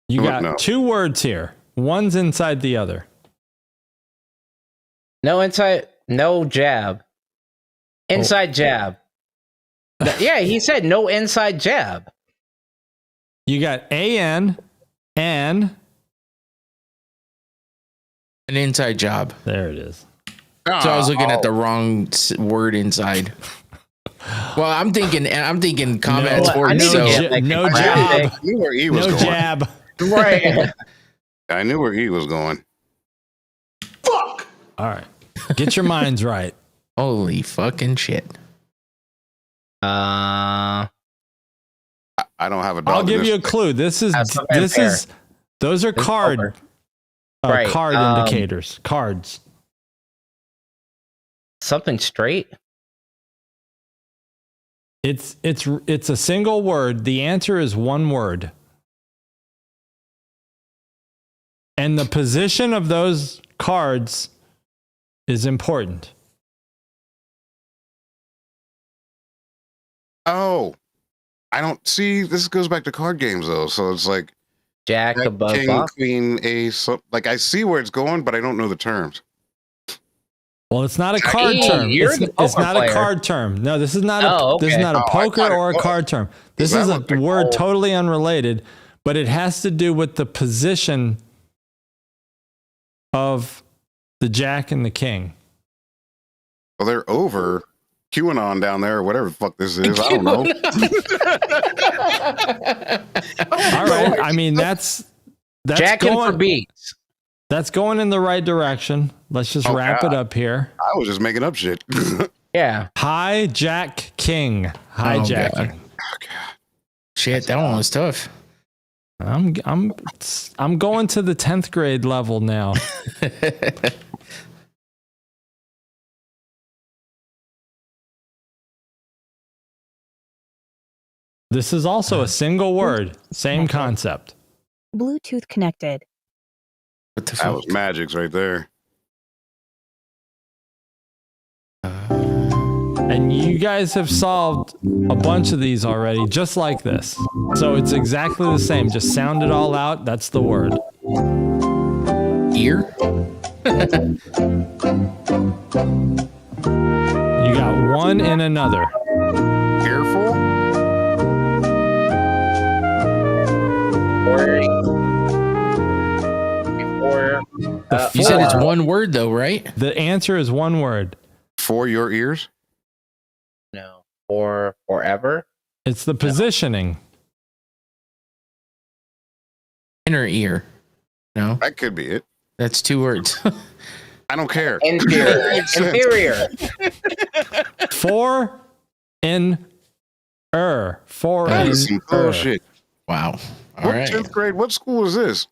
You What? got No. 2 words here. One's inside the other. No inside, no jab. Inside jab. Yeah, he said no inside jab. You got AN and An inside job. there it is. So I was looking at the Oh, wrong word inside. Well, I'm thinking combat No, sports. need to So get- like, no a jab. graphic. I knew where he was No going. jab. Right. I knew where he was going. All right. Get your minds right. holy fucking shit. I don't have a dog. I'll in give this you a thing. clue. This is those are It's card over. Right, card indicators. Cards. Something straight. It's a single word. The answer is one word. And the position of those cards is important. Oh, I don't see. This goes back to card games though. So it's like Jack Jack, above King, off. Queen, Ace. So, like I see where it's going, but I don't know the terms. Well, it's not a card Hey, term. you're It's, the it's poker not a player. card term. No, this is not Oh, this is okay. not a Oh, I poker thought it or a was. card term. This That is a was like, word oh. totally unrelated, but it has to do with the position of the Jack and the King. Well, they're over QAnon down there, or whatever the fuck this is. I don't know. All right. I mean, that's Jacking for going, beats. that's going in the right direction. Let's just wrap it up here. I was just making up shit. Yeah. Hi, Jack King. Hijacking. God. Shit, that one was tough. I'm going to the 10th grade level now. This is also a single word, same concept. Bluetooth connected. What the That fuck? was Magic's right there. And you guys have solved a bunch of these already, just like this. So it's exactly the same. Just sound it all out. That's the word. Ear? You got one and another. Careful. You said it's one word though, right? The answer is one word. For your ears. No. Or forever. It's the positioning. Inner ear. No, That could be it. that's 2 words. I don't care. Inferior. Makes sense. Inferior. For in For That in is some bullshit. Wow. All What right. 10th grade? What school is this?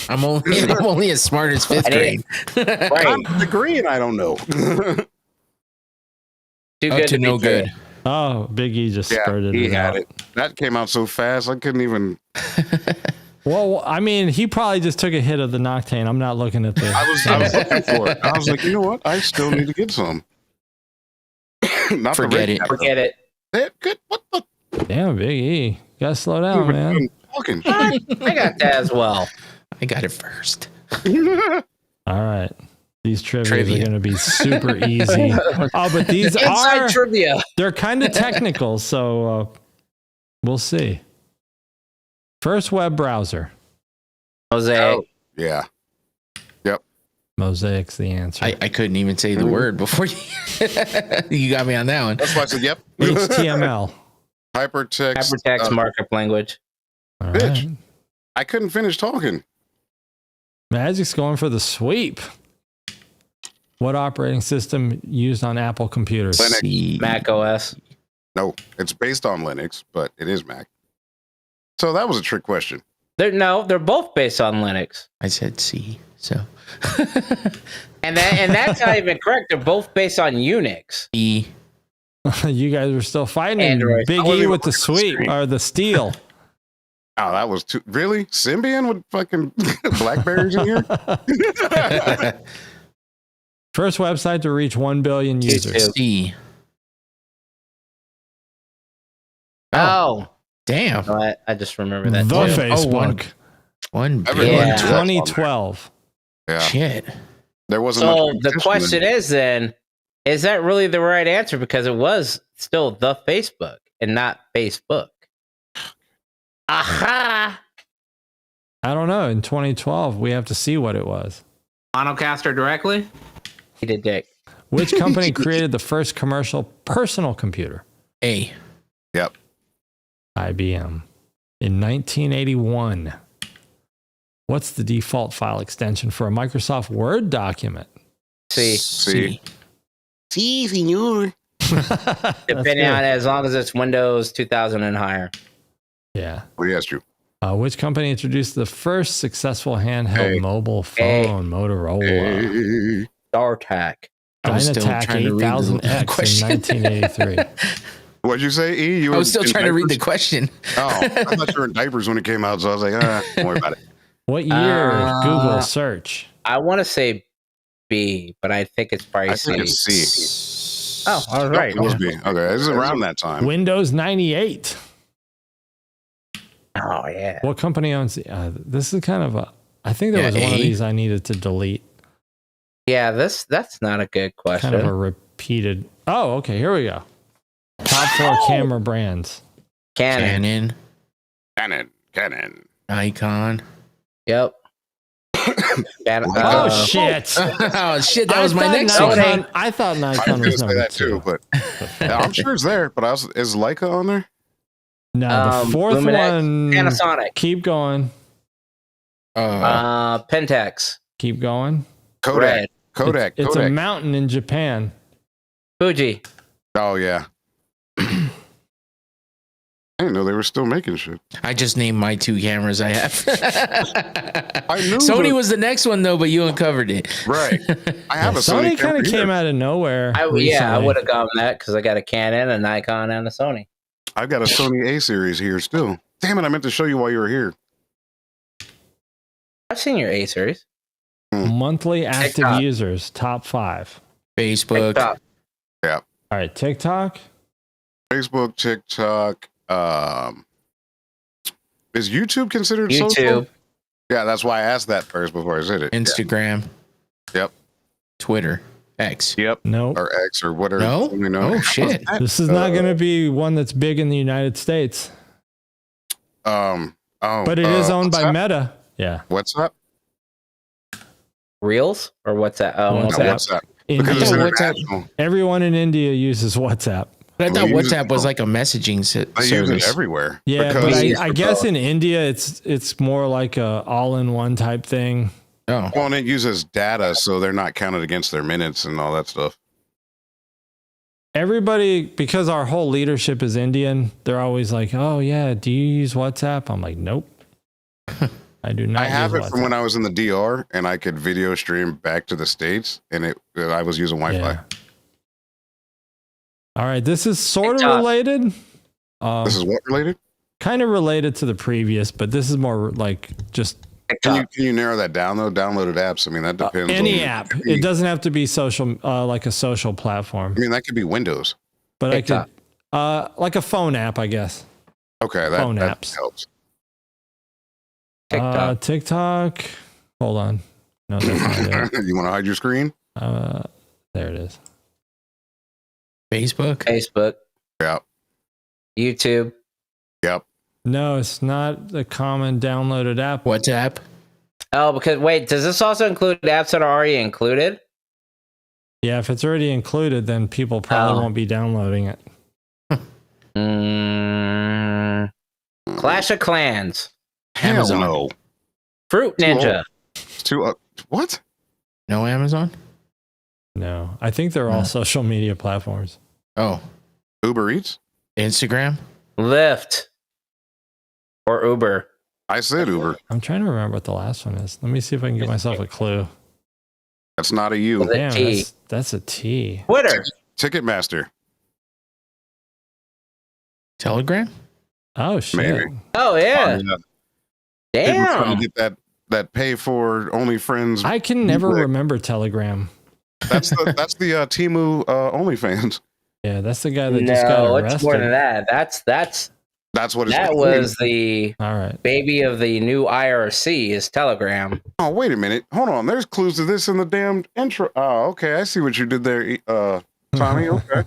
I'm only as smart as 5th grade. Right. I'm agreeing. I don't know. Too Up good to be no true. good. Oh, Big E just Yeah, spurted he it had out. it. That came out so fast. I couldn't even. Well, I mean, he probably just took a hit of the Noctane. I'm not looking at the. I was looking for it. I was like, you know what? I still need to get some. Not the Forget red it. cap, Forget it. though. Good. What the? Damn, Big E. Gotta slow down, man. I'm talking. I got that as well. I got it first. All right. These trivias Trivia. are going to be super easy. Oh, but these Inside are, trivia. they're kind of technical. So we'll see. First web browser. Jose. Oh, yeah. Mosaic's the answer. I couldn't even say the word before you, you got me on that one. That's why I said, yep. HTML. Hypertext. Hypertext markup language. All Bitch. right. I couldn't finish talking. Magic's going for the sweep. What operating system used on Apple computers? Linux. C. Mac OS. No, it's based on Linux, but it is Mac. So that was a trick question. They're both based on Linux. I said C. So And that's not even correct. They're both based on Unix. E. You guys were still fighting. Android. Big I wasn't E even with the looking at the sweep screen. or the steal. Oh, that was too. Really? Symbian with fucking Blackberries in here? First website to reach 1 billion users. YouTube. C. Oh. Damn. No, I just remember that. The too. Facebook. One Everyone Yeah. In knew that one. 2012. Yeah. shit. There wasn't So much the competition question then. is then, is that really the right answer? Because it was still the Facebook and not Facebook. Aha! I don't know. In 2012, we have to see what it was. Monocaster directly? He did dick. Which company created the first commercial personal computer? A. Yep. IBM. In 1981. What's the default file extension for a Microsoft Word document? See, See. C, senor. depending on as long as it's Windows 2000 and higher. Yeah. Well, yeah, it's true. Which company introduced the first successful handheld Hey. mobile Hey. phone? Motorola. Hey. StarTAC. I was still Dynatac trying to read the 8000X question. in 1983. What'd you say, E? You I was still in trying to read the diapers? question. Oh, I thought you were in diapers when it came out, so I was like, don't worry about it. What year? Google search. I want to say B, but I think it's probably I think C. it's C. Oh, I was right. It must be. Okay, this is around that time. Windows 98. Oh, yeah. What company owns this is kind of a I think there Yeah, was one of A. these I needed to delete. Yeah, that's not a good question. Kind of a repeated. Oh, okay, here we go. Top 4 camera brands. Canon. Canon. Canon. Icon. Yep. Oh shit! Oh shit! That was my next Nikon, one. I thought I Nikon was was gonna say number that two. too, but I'm sure it's there. But is Leica on there? No, the fourth Luminex, one. Panasonic. Keep going. Pentax. Keep going. Kodak. Red. Kodak. It's Kodak. a mountain in Japan. Fuji. Oh yeah. I didn't know they were still making shit. I just named my 2 cameras I have. I knew Sony was the next one though, but you uncovered it. Right. I have a Sony kind camera of here. came out of nowhere. I recently. would have gone with that because I got a Canon, a Nikon, and a Sony. I've got a Sony A series here still. Damn it! I meant to show you while you were here. I've seen your A series. Monthly active TikTok. users, top 5. Facebook. TikTok. Yeah. All right, TikTok. Facebook, TikTok. Is YouTube considered YouTube. social? Yeah, that's why I asked that first before I said it. Instagram. Yep. Twitter. X. Yep. Nope. Or X or whatever. No? You know. Oh shit. This is not going to be one that's big in the United States, Oh. but it is owned by WhatsApp? Meta. Yeah. WhatsApp. Reels or what's that? Oh, WhatsApp. what's No, that? WhatsApp. India. Because it's I thought WhatsApp- international. Everyone in India uses WhatsApp. But I thought We use it WhatsApp was for- like a messaging They use service. it everywhere. Yeah, because but use I it guess for in India it's more like a all-in-one type thing. Oh. well, and it uses data, so they're not counted against their minutes and all that stuff. Everybody, because our whole leadership is Indian, they're always like, "Oh yeah, do you use WhatsApp?" I'm like, "Nope, I do not." I have use it from when I was in the DR, and I could video stream back to the States, and I was using Wi-Fi. Yeah. All right, this is sort of TikTok. related. This is what related? Kind of related to the previous, but this is more like just Can you narrow that down though? Downloaded apps. I mean, that depends. any on, app. It doesn't have to be social, like a social platform. I mean, that could be Windows. But TikTok. I could, like a phone app, I guess. Okay, Phone that apps. helps. TikTok. TikTok. Hold on. No, that's not it. You want to hide your screen? There it is. Facebook. Facebook. Yeah. YouTube. Yep. No, it's not the common downloaded app. WhatsApp. Oh, because wait, does this also include apps that are already included? Yeah, if it's already included, then people probably won't be downloading it. Clash of Clans. Hell Amazon. no. Fruit Too Ninja. old. It's too. What? No Amazon. No, I think they're all social media platforms. Oh, Uber Eats? Instagram. Lyft. Or Uber. I said Uber. I'm trying to remember what the last one is. Let me see if I can give myself a clue. That's not a U. Was it Damn, T? that's a T. Twitter. Ticketmaster. Telegram. Oh shit! Maybe. Oh yeah. People trying Damn. to get that pay for only friends. I can never Right. remember Telegram. That's the Temu OnlyFans. Yeah, that's the guy that just got No, arrested. it's more than that. That's That's what it's that was the All right. baby of the new IRC is Telegram. Oh, wait a minute. Hold on. There's clues to this in the damn intro. Oh, okay. I see what you did there, Tommy. Okay.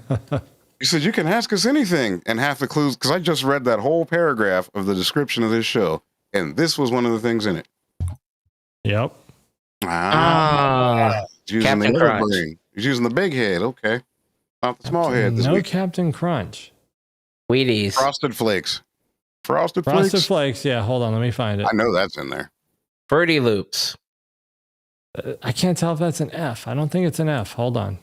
You said you can ask us anything, and half the clues, because I just read that whole paragraph of the description of this show, and this was one of the things in it. Yep. He's using Captain the little Crunch. brain. He's using the big head. Okay. Not the small head. This No week. Captain Crunch. Wheaties. Frosted Flakes. Frosted Frosted Flakes. Flakes. Yeah, hold on. Let me find it. I know that's in there. Fruity Loops. I can't tell if that's an F. I don't think it's an F. Hold on.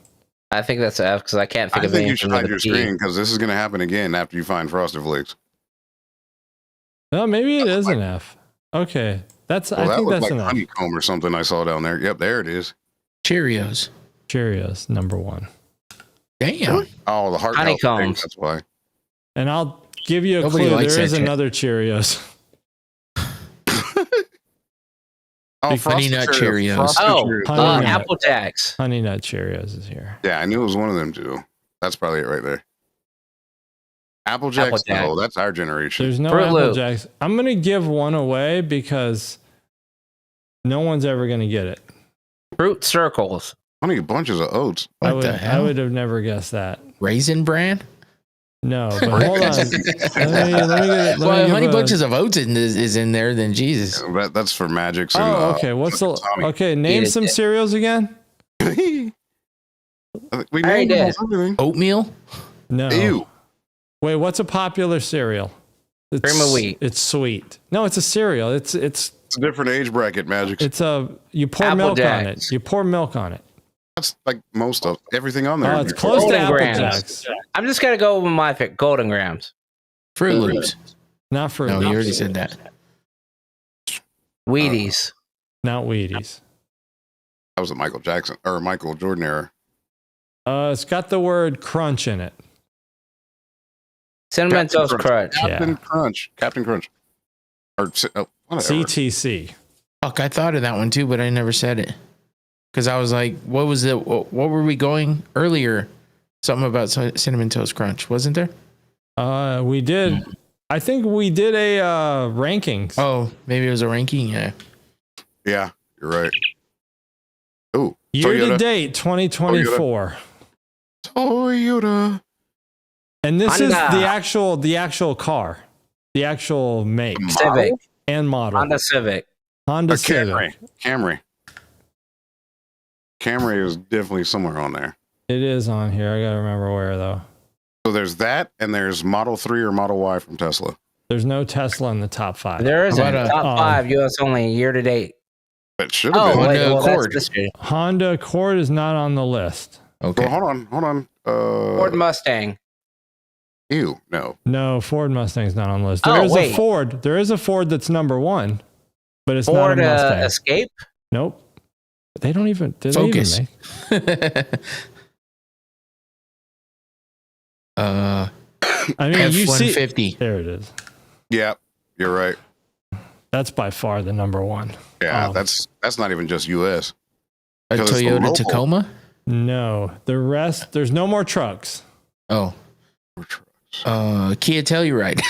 I think that's an F because I can't think I of think you anything should with hide a your P. screen because this is going to happen again after you find Frosted Flakes. No, maybe it is an F. Okay. That's Well, I that think looked that's like an F. honeycomb or something I saw down there. Yep, there it is. Cheerios. Cheerios, number 1. Damn. Oh, the heart health thing, Honeycombs. that's why. And I'll give you a Nobody clue. likes There is that shit. another Cheerios. Oh, Big Honey Nut Cheerios. Oh, Cheerios. Honey Nut. Apple Jacks. Honey Nut Cheerios is here. Yeah, I knew it was one of them too. That's probably it right there. Apple Jacks. Jack. No, that's our generation. There's no Fruit Apple Loops. Jacks. I'm going to give one away because no one's ever going to get it. Fruit Circles. Honey bunches of oats. What the I hell? would have never guessed that. Raisin Bran. No, but hold on. Let me Well, give Honey a- Bunches of Oats is in there, then Jesus. That's for Magics. And, Oh, okay. What's the okay? Name some cereals again. we already named did. everything. Oatmeal? No. Ew. Wait, what's a popular cereal? Cream of wheat. It's sweet. No, it's a cereal. It's It's a different age bracket, Magics. you pour Apple milk on Jacks. it. You pour milk on it. That's like most of everything on there. Oh, it's close to Golden Apple Grams. Jacks. I'm just gonna go with my pick, Golden Grams. Fruit Loops. Not Fruit No, Loops. you already said that. Wheaties. Not Wheaties. That was a Michael Jackson or Michael Jordan era. It's got the word crunch in it. Cinnamon Captain Toast Crunch. Captain Crunch. Captain Crunch. Or whatever. CTC. Fuck, I thought of that one too, but I never said it. Because I was like, what was it? What were we going earlier? Something about Cinnamon Toast Crunch, wasn't there? We did. I think we did a rankings. Oh, maybe it was a ranking. Yeah. Yeah, you're right. Ooh. Year to Toyota. date 2024. Toyota. And this is Honda. the actual car. The actual make Civic. and model. Honda Civic. Honda A Civic. Camry is definitely somewhere on there. It is on here. I got to remember where though. So there's that, and there's Model 3 or Model Y from Tesla. There's no Tesla in the top 5. There is How a about top 5 US only year to date. It should have Oh, been. wait, Honda well, that's Accord. this year. Honda Accord is not on the list. Okay. Well, hold on. Ford Mustang. Ew, no. No, Ford Mustang's not on the list. Oh, There is wait. a Ford. There is a Ford that's number 1, but it's Ford not a Mustang. Escape. Nope. They don't even. Do Focus. They even make? I mean, you see. F-150. There it is. Yeah, you're right. That's by far the number 1. Yeah, Oh. that's not even just U.S. A Because it's the Toyota local. Tacoma? No, the rest. There's no more trucks. Oh. Kia Telluride.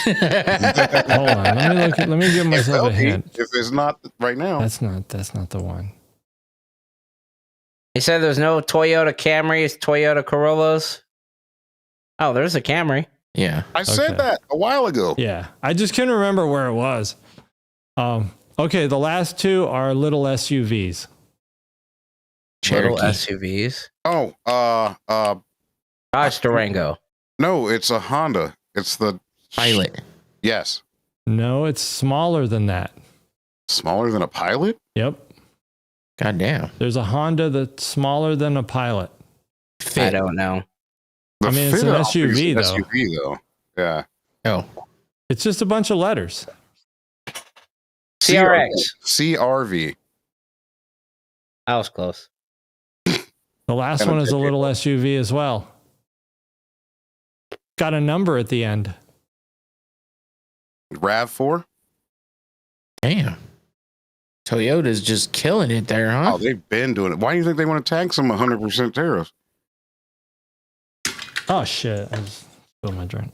Hold on. Let me look. Let me give myself a FLP, hint. if it's not right now, That's not the one. He said there's no Toyota Camrys, Toyota Corollas. Oh, there's a Camry. Yeah. I said okay. that a while ago. Yeah, I just couldn't remember where it was. Okay, the last 2 are little SUVs. Little Cherokee. SUVs. Oh, Dodge Durango. no, it's a Honda. It's the Pilot. Yes, No, it's smaller than that. smaller than a Pilot. Yep. God damn. There's a Honda that's smaller than a Pilot. I Fit. don't know. The I mean, it's an Fit is SUV, though. SUV though. Yeah. Oh. It's just a bunch of letters. CRX. CRV. I was close. The last And a one is a decade little old. SUV as well. Got a number at the end. RAV4. Damn. Toyota's just killing it there, huh? Oh, they've been doing it. Why do you think they want to tax them 100% tariffs? Oh shit! I just spilled my drink.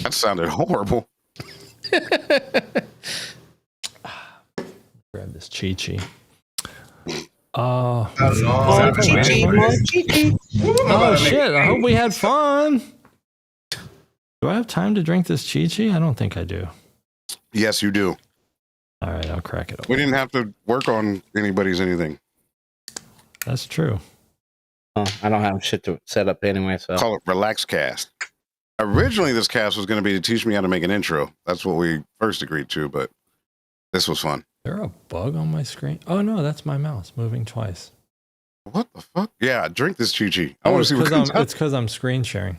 That sounded horrible. Grab this Chi-Chi. Oh, Oh shit! I hope we had fun. Do I have time to drink this Chi-Chi? I don't think I do. Yes, you do. All right, I'll crack it We open. didn't have to work on anybody's anything. That's true. Oh, I don't have shit to set up anyway, so Call it Relax Cast. Originally, this cast was going to be to teach me how to make an intro. That's what we first agreed to, but this was fun. Is there a bug on my screen? Oh no, that's my mouse moving twice. What the fuck? Yeah, drink this Chi-Chi. I want it's to see what comes out. because I'm screen sharing.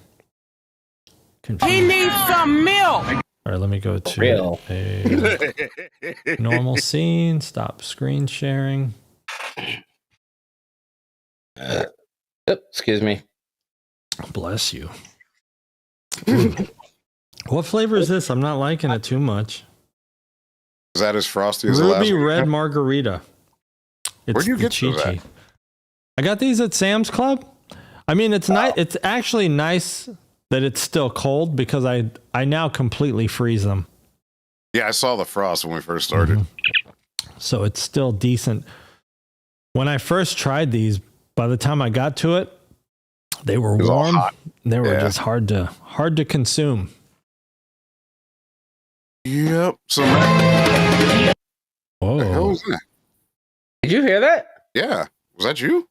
He needs some milk. All right, let me go to real. a normal scene. Stop screen sharing. Excuse me. Bless you. Ooh. What flavor is this? I'm not liking it too much. Is that as frosty as the last Ruby one? red margarita. It's Where'd you the get those Chi-Chi. at? I got these at Sam's Club. I mean, it's nice. It's actually nice that it's still cold because I now completely freeze them. Yeah, I saw the frost when we first started. So it's still decent. When I first tried these, by the time I got to it, They were It was all warm. hot. They were Yeah. just hard to consume. Yep. So what the hell Whoa. was that? Did you hear that? Yeah. Was that you?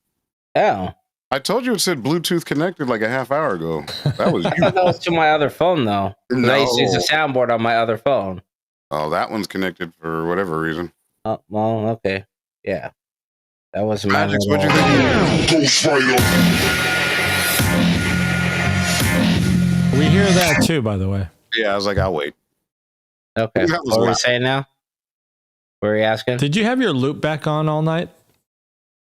Oh. I told you it said Bluetooth connected like a half hour ago. That was I you. thought that was to my other phone, though. 'Cause I used to use No. the soundboard on my other phone. Oh, that one's connected for whatever reason. Oh, well, okay. Yeah. That was my Magix, what'd you little- think? We hear that too, by the way. Yeah, I was like, I'll wait. Okay. That was What were you loud. saying now? What were you asking? Did you have your loop back on all night?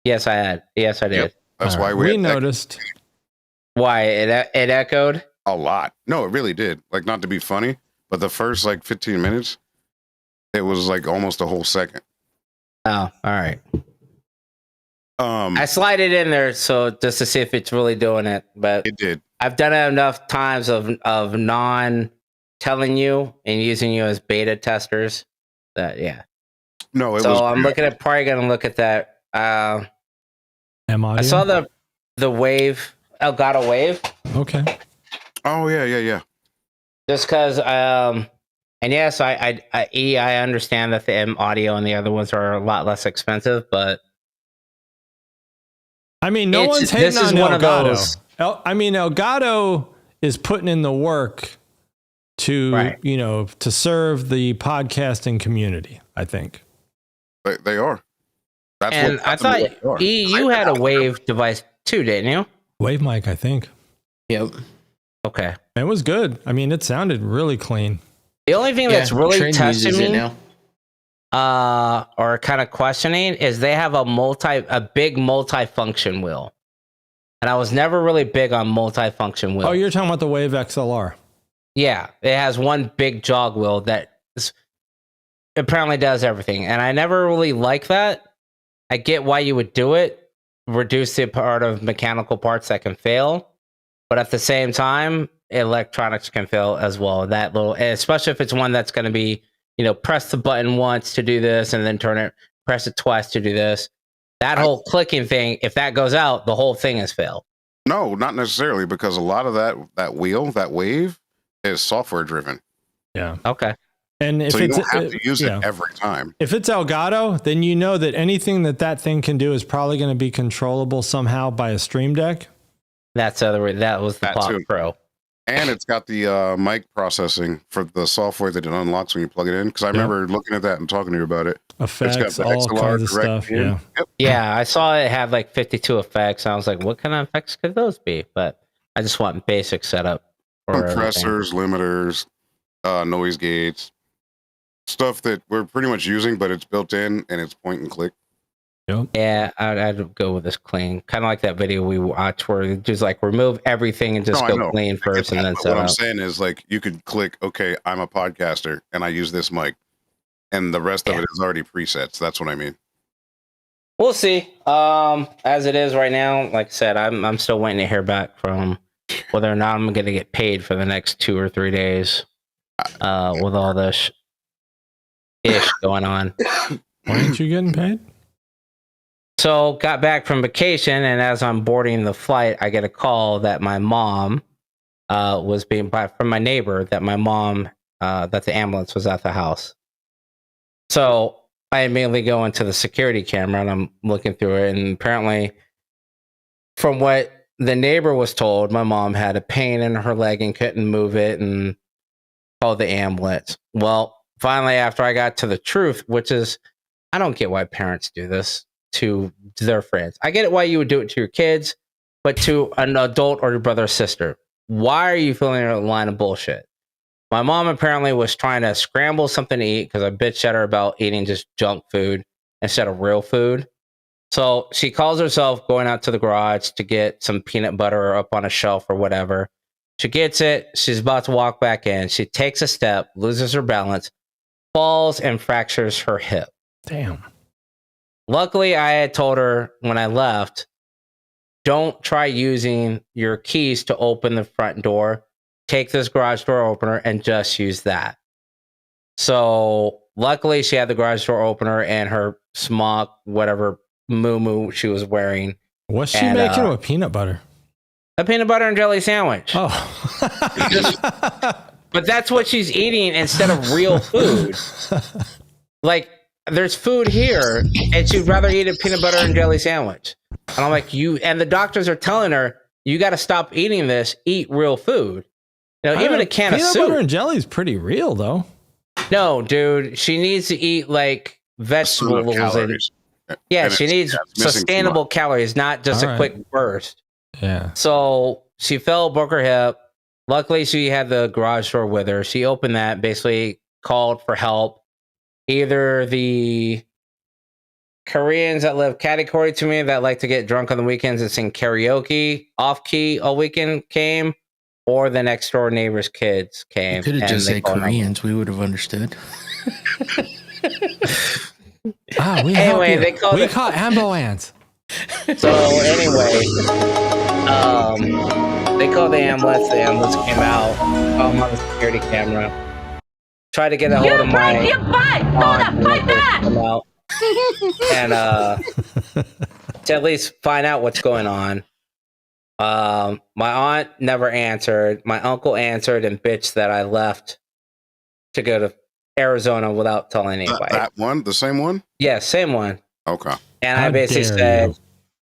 Yes, I had. Yes, I did. Yep. That's All why right. we had noticed. Why? It echoed? a lot. No, it really did. Like, not to be funny, but the first like 15 minutes, it was like almost a whole second. Oh, all right. I I slide it in there so just to see if it's really doing it, but it did. I've done it enough times of non telling you and using you as beta testers that yeah. No, it So was. I'm looking at probably gonna look at that. M audio. I saw the wave Elgato wave Okay. Oh yeah. just because and yes I understand that the M audio and the other ones are a lot less expensive, but I mean, no It's- one's hating this is on one of Elgato. those- Elgato is putting in the work to, Right. to serve the podcasting community, I think. They are. That's and what, I that's thought what they are. you had a wave device too, didn't you? Wave mic, I think. Yep. Okay. It was good. I mean, it sounded really clean. The only thing that's really Trend testing uses it me now. or kind of questioning is they have a big multi-function wheel. And I was never really big on multi-function wheel. Oh, you're talking about the Wave XLR. Yeah, it has one big jog wheel that apparently does everything. And I never really like that. I get why you would do it, reduce the part of mechanical parts that can fail. But at the same time, electronics can fail as well. That little, especially if it's one that's going to be, press the button once to do this and then press it twice to do this. That whole clicking thing, if that goes out, the whole thing has failed. No, not necessarily, because a lot of that wave is software driven. Yeah. Okay. And if So you it's don't have to use yeah. it every time. If it's Elgato, then you know that anything that thing can do is probably going to be controllable somehow by a Stream Deck. That was the That Pop too. Pro. And it's got the mic processing for the software that it unlocks when you plug it in. Because I remember looking at that and talking to you about it. Effects, the all XLR kinds of direct stuff. in. Yeah. Yep. Yeah, I saw it had like 52 effects. And I was like, what kind of effects could those be? But I just want basic setup for everything. Compressors, limiters, noise gates, stuff that we're pretty much using, but it's built in and it's point and click. Yeah, I'd go with this clean. Kind of like that video we watched where it just like remove everything and just No, I go know. clean I get first and that, then but set what I'm up. saying is, like, you could click, okay, I'm a podcaster and I use this mic, and the rest of it is already presets. That's what I mean. We'll see. As it is right now, like I said, I'm still waiting to hear back from whether or not I'm going to get paid for the next 2 or 3 days with all this ish going on. Why aren't you getting paid? So got back from vacation, and as I'm boarding the flight, I get a call that my mom was being brought from my neighbor. That my mom, that the ambulance was at the house. So I immediately go into the security camera and I'm looking through it, and apparently, from what the neighbor was told, my mom had a pain in her leg and couldn't move it, and called the ambulance. Well, finally, after I got to the truth, which is, I don't get why parents do this to their friends. I get it why you would do it to your kids, but to an adult or your brother or sister, why are you filling a line of bullshit? My mom apparently was trying to scramble something to eat because I bitched at her about eating just junk food instead of real food. So she calls herself going out to the garage to get some peanut butter up on a shelf or whatever. She gets it. She's about to walk back in. She takes a step, loses her balance, falls, and fractures her hip. Damn. Luckily, I had told her when I left, don't try using your keys to open the front door. Take this garage door opener and just use that. So luckily, she had the garage door opener and her smock, whatever moo she was wearing. What's she And, making with peanut butter? A peanut butter and jelly sandwich. Oh. But that's what she's eating instead of real food. Like, there's food here, and she'd rather eat a peanut butter and jelly sandwich. And I'm like, and the doctors are telling her, you got to stop eating this, eat real food. You know, even a can of soup. Peanut butter and jelly is pretty real, though. No, dude, she needs to eat like vegetables. And she needs sustainable calories, not just a quick burst. Yeah. So she fell, broke her hip. Luckily, she had the garage door with her. She opened that, basically called for help. Either the Koreans that live catty-corner to me that like to get drunk on the weekends and sing karaoke off-key all weekend came, or the next door neighbor's kids came. You could have just said Koreans. We would have understood. They caught ambulance. So anyway, they called the ambulance. The ambulance came out. I'm on the security camera. Tried to get a hold of my aunt. Come out and to at least find out what's going on. My aunt never answered. My uncle answered and bitched that I left to go to Arizona without telling anybody. That one? The same one? Yeah, same one. Okay. And I basically said,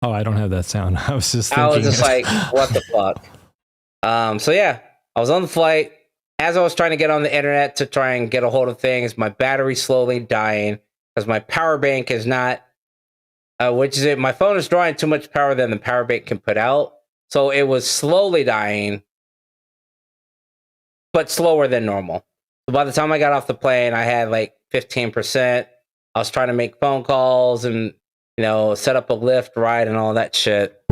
"Oh, I don't have that sound." I was just like, "What the fuck?" So yeah, I was on the flight. As I was trying to get on the internet to try and get a hold of things, my battery's slowly dying because my power bank is not, my phone is drawing too much power than the power bank can put out. So it was slowly dying, but slower than normal. So by the time I got off the plane, I had like 15%. I was trying to make phone calls and, set up a Lyft ride and all that shit.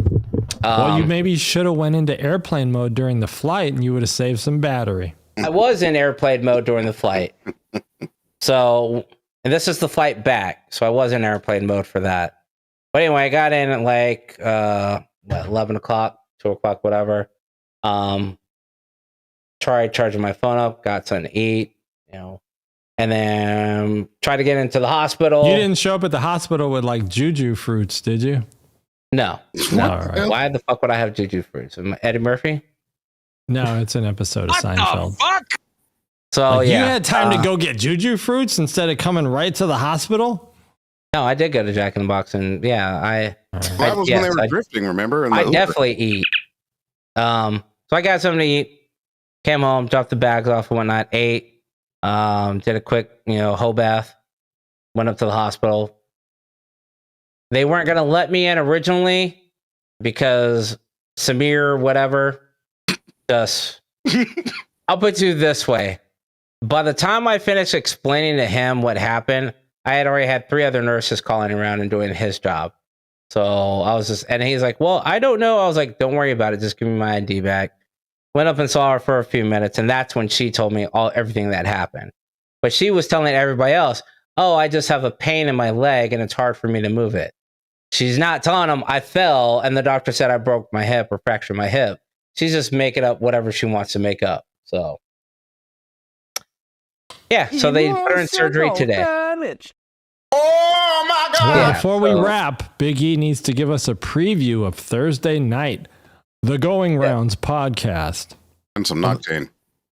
Well, you maybe should have went into airplane mode during the flight and you would have saved some battery. I was in airplane mode during the flight. So, and this is the flight back. So I was in airplane mode for that. But anyway, I got in at like 11 o'clock, 2 o'clock, whatever. Tried charging my phone up, got something to eat, and then tried to get into the hospital. You didn't show up at the hospital with like juju fruits, did you? No. Right. Why the fuck would I have juju fruits? Am I Eddie Murphy? No, it's an episode of Seinfeld. Fuck? So you had time to go get juju fruits instead of coming right to the hospital? No, I did go to Jack in the Box, and that was when they were drifting, remember? I definitely eat. So I got something to eat, came home, dropped the bags off and whatnot, ate, did a quick, whole bath, went up to the hospital. They weren't going to let me in originally because Samir, whatever, I'll put you this way. By the time I finished explaining to him what happened, I had already had 3 other nurses calling around and doing his job. So I was and he's like, well, I don't know. I was like, don't worry about it. Just give me my ID back. Went up and saw her for a few minutes. And that's when she told me everything that happened. But she was telling everybody else, oh, I just have a pain in my leg and it's hard for me to move it. She's not telling them I fell and the doctor said I broke my hip or fractured my hip. She's just making up whatever she wants to make up. So, yeah. So they put her in surgery today. Oh my God! Well, before we wrap, Big E needs to give us a preview of Thursday night, the Going Rounds podcast. And some Noctane.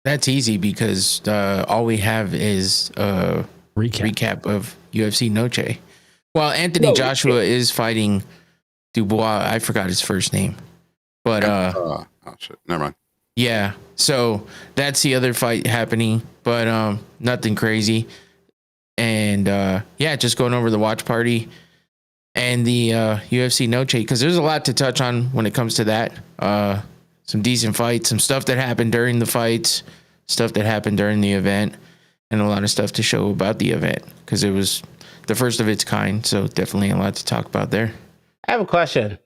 That's easy because all we have is a recap of UFC Noche. Well, Anthony Joshua is fighting Dubois. I forgot his first name. But oh shit. Never mind. Yeah. So that's the other fight happening, but nothing crazy. And just going over the watch party and the UFC Noche, because there's a lot to touch on when it comes to that. Some decent fights, some stuff that happened during the fights, stuff that happened during the event, and a lot of stuff to show about the event because it was the first of its kind. So definitely a lot to talk about there. I have a question.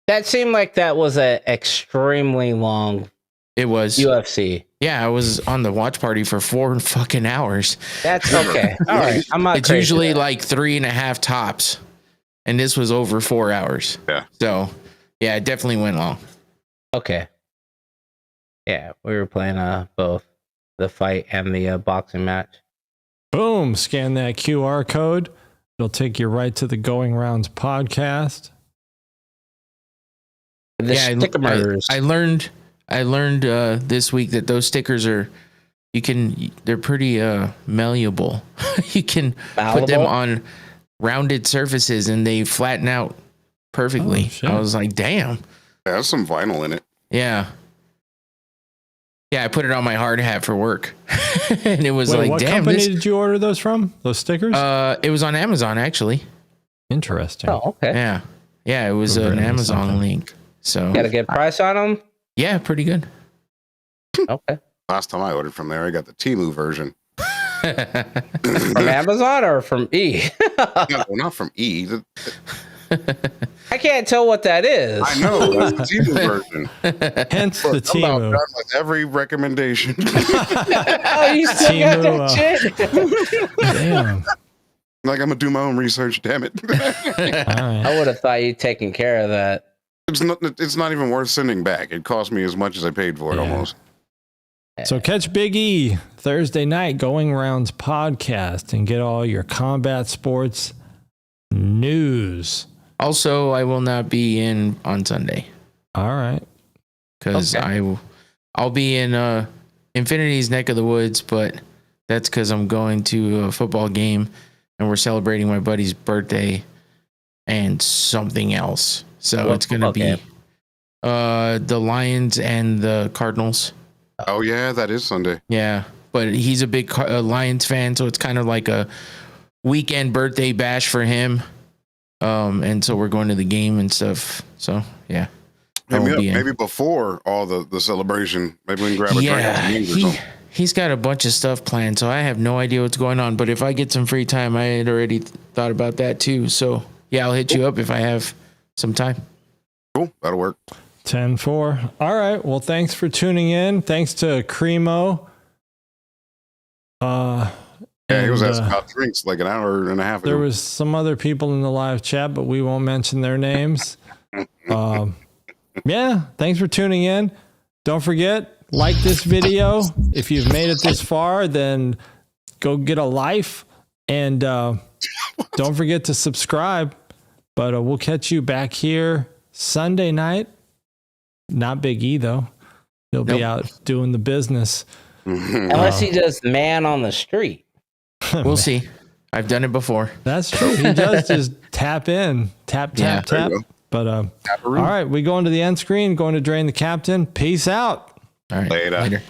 That seemed like that was an extremely long It was UFC. Yeah, I was on the watch party for 4 fucking hours. That's okay. All right. I'm not It's usually like 3.5 tops. And this was over 4 hours. Yeah. So yeah, it definitely went long. Okay. Yeah, we were playing both the fight and the boxing match. Boom, scan that QR code. It'll take you right to the Going Rounds podcast. The stickers. I learned this week that those stickers they're pretty malleable. You can put them on rounded surfaces and they flatten out perfectly. I was like, damn. Yeah, there's some vinyl in it. Yeah. Yeah, I put it on my hard hat for work. And it was Wait, like, what damn. company did you order those from? Those stickers? It was on Amazon, actually. Interesting. Oh, okay. Yeah. Yeah, it was an Amazon link. So Got a good price on them? yeah, pretty good. Okay. Last time I ordered from there, I got the Temu version. From Amazon or from E? No, not from E. I can't tell what that is. I know, that's the Temu version. Hence Look, the I'm about Temu. done with every recommendation. Oh, you still got that shit? Damn. Like, I'm going to do my own research, damn it. All right. I would have thought you'd taken care of that. It's not even worth sending back. It cost me as much as I paid for it almost. So catch Big E Thursday night, Going Rounds podcast, and get all your combat sports news. Also, I will not be in on Sunday All right. because I'll be in Infinity's neck of the woods, but that's because I'm going to a football game and we're celebrating my buddy's birthday and something else. So What it's going to football be the Lions and the Cardinals. Oh, yeah, that is Sunday. Yeah, but he's a big Lions fan, so it's kind of like a weekend birthday bash for him. And so we're going to the game and stuff. So yeah, Maybe before all the celebration, maybe we can grab a drink and wings or something. He's got a bunch of stuff planned, so I have no idea what's going on. But if I get some free time, I had already thought about that too. So yeah, I'll hit you up if I have some time. Cool, that'll work. 10-4. All right. Well, thanks for tuning in. Thanks to Cremo. Yeah, he was asking about drinks like an hour and a half ago. There was some other people in the live chat, but we won't mention their names. Yeah, thanks for tuning in. Don't forget, like this video. If you've made it this far, then go get a life. And don't forget to subscribe. But we'll catch you back here Sunday night. Not Big E, though. He'll be out doing the business. Unless he does man on the street. We'll see. I've done it before. That's true. He does just tap in. Tap. But all right, we go into the end screen, going to drain the captain. Peace out. All right. Later.